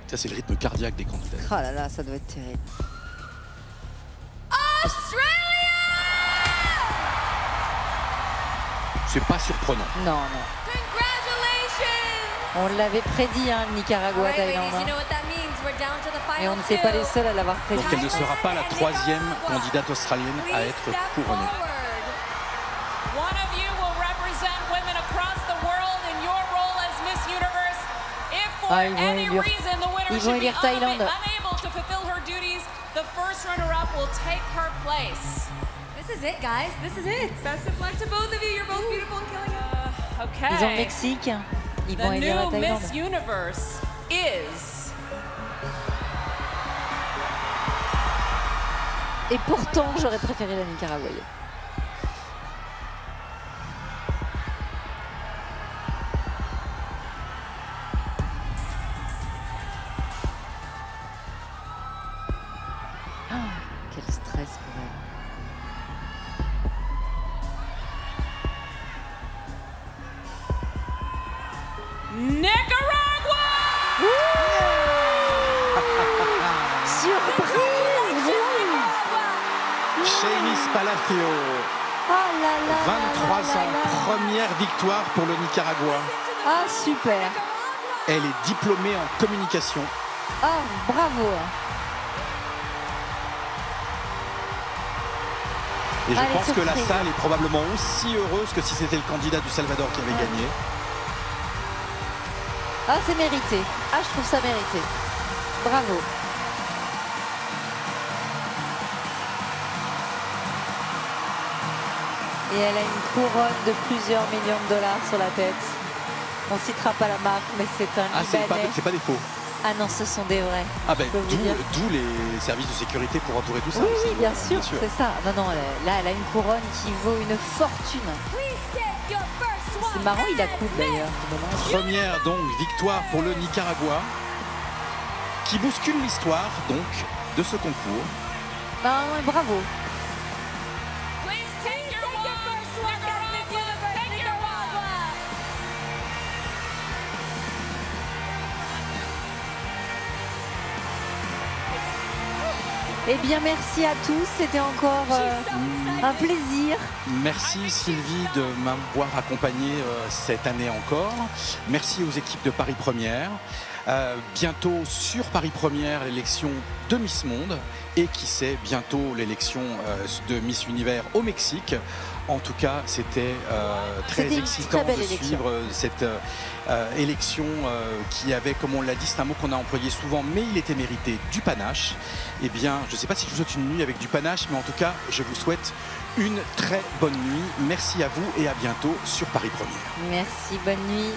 Ça, c'est le rythme cardiaque des candidats. Oh là là, ça doit être terrible. C'est pas surprenant. Non, non. On l'avait prédit, hein, le Nicaragua, All right, ladies, Thaïlande. you know what that means. We're down to the Et final on n'était pas les two. seuls à l'avoir prédit. Donc elle ne sera pas la troisième candidate australienne à être couronnée. One of you will represent women across the world in your role as Miss Universe. If for Ah, ils vont any élire- reason the winner ils vont should be élire Thaïlande. unable to fulfill her duties, the first runner-up will take her place. This is it, guys. This is it. Best of luck to both of you. You're both beautiful and killing it. Okay. Ils ont le Mexique. Ils vont The élire la new Thaïlande. Miss Universe is... Et pourtant, j'aurais préféré la nicaraguayenne. Ah, quel stress pour elle. Nicaragua! Surprise! Shanice Palacio, Oh là là 23 ans, première victoire pour le Nicaragua. Ah, super! Elle est diplômée en communication. Ah, bravo! Et je Allez, pense que la surprise. salle est probablement aussi heureuse que si c'était le candidat du Salvador qui avait gagné. Ah, c'est mérité. Ah, je trouve ça mérité. Bravo. Et elle a une couronne de plusieurs millions de dollars sur la tête. On citera pas la marque, mais c'est un Ah, Libanais. c'est pas des faux. Ah non, ce sont des vrais. Ah ben, Je peux vous dire. d'où les services de sécurité pour entourer tout ça. Oui, aussi. oui, bien sûr, c'est ça. Non, non, là, elle a une couronne qui vaut une fortune. C'est marrant, il a coude d'ailleurs. Première donc victoire pour le Nicaragua, qui bouscule l'histoire donc de ce concours. Ben, bravo. Eh bien, merci à tous. C'était encore un plaisir. Merci Sylvie de m'avoir accompagné cette année encore. Merci aux équipes de Paris Première. Bientôt sur Paris Première, l'élection de Miss Monde. Et qui sait, bientôt l'élection de Miss Univers au Mexique. En tout cas, c'était très excitant de suivre cette élection qui avait, comme on l'a dit, c'est un mot qu'on a employé souvent, mais il était mérité, du panache. Eh bien, je ne sais pas si je vous souhaite une nuit avec du panache, mais en tout cas, je vous souhaite une très bonne nuit. Merci à vous et à bientôt sur Paris Première. Merci, bonne nuit.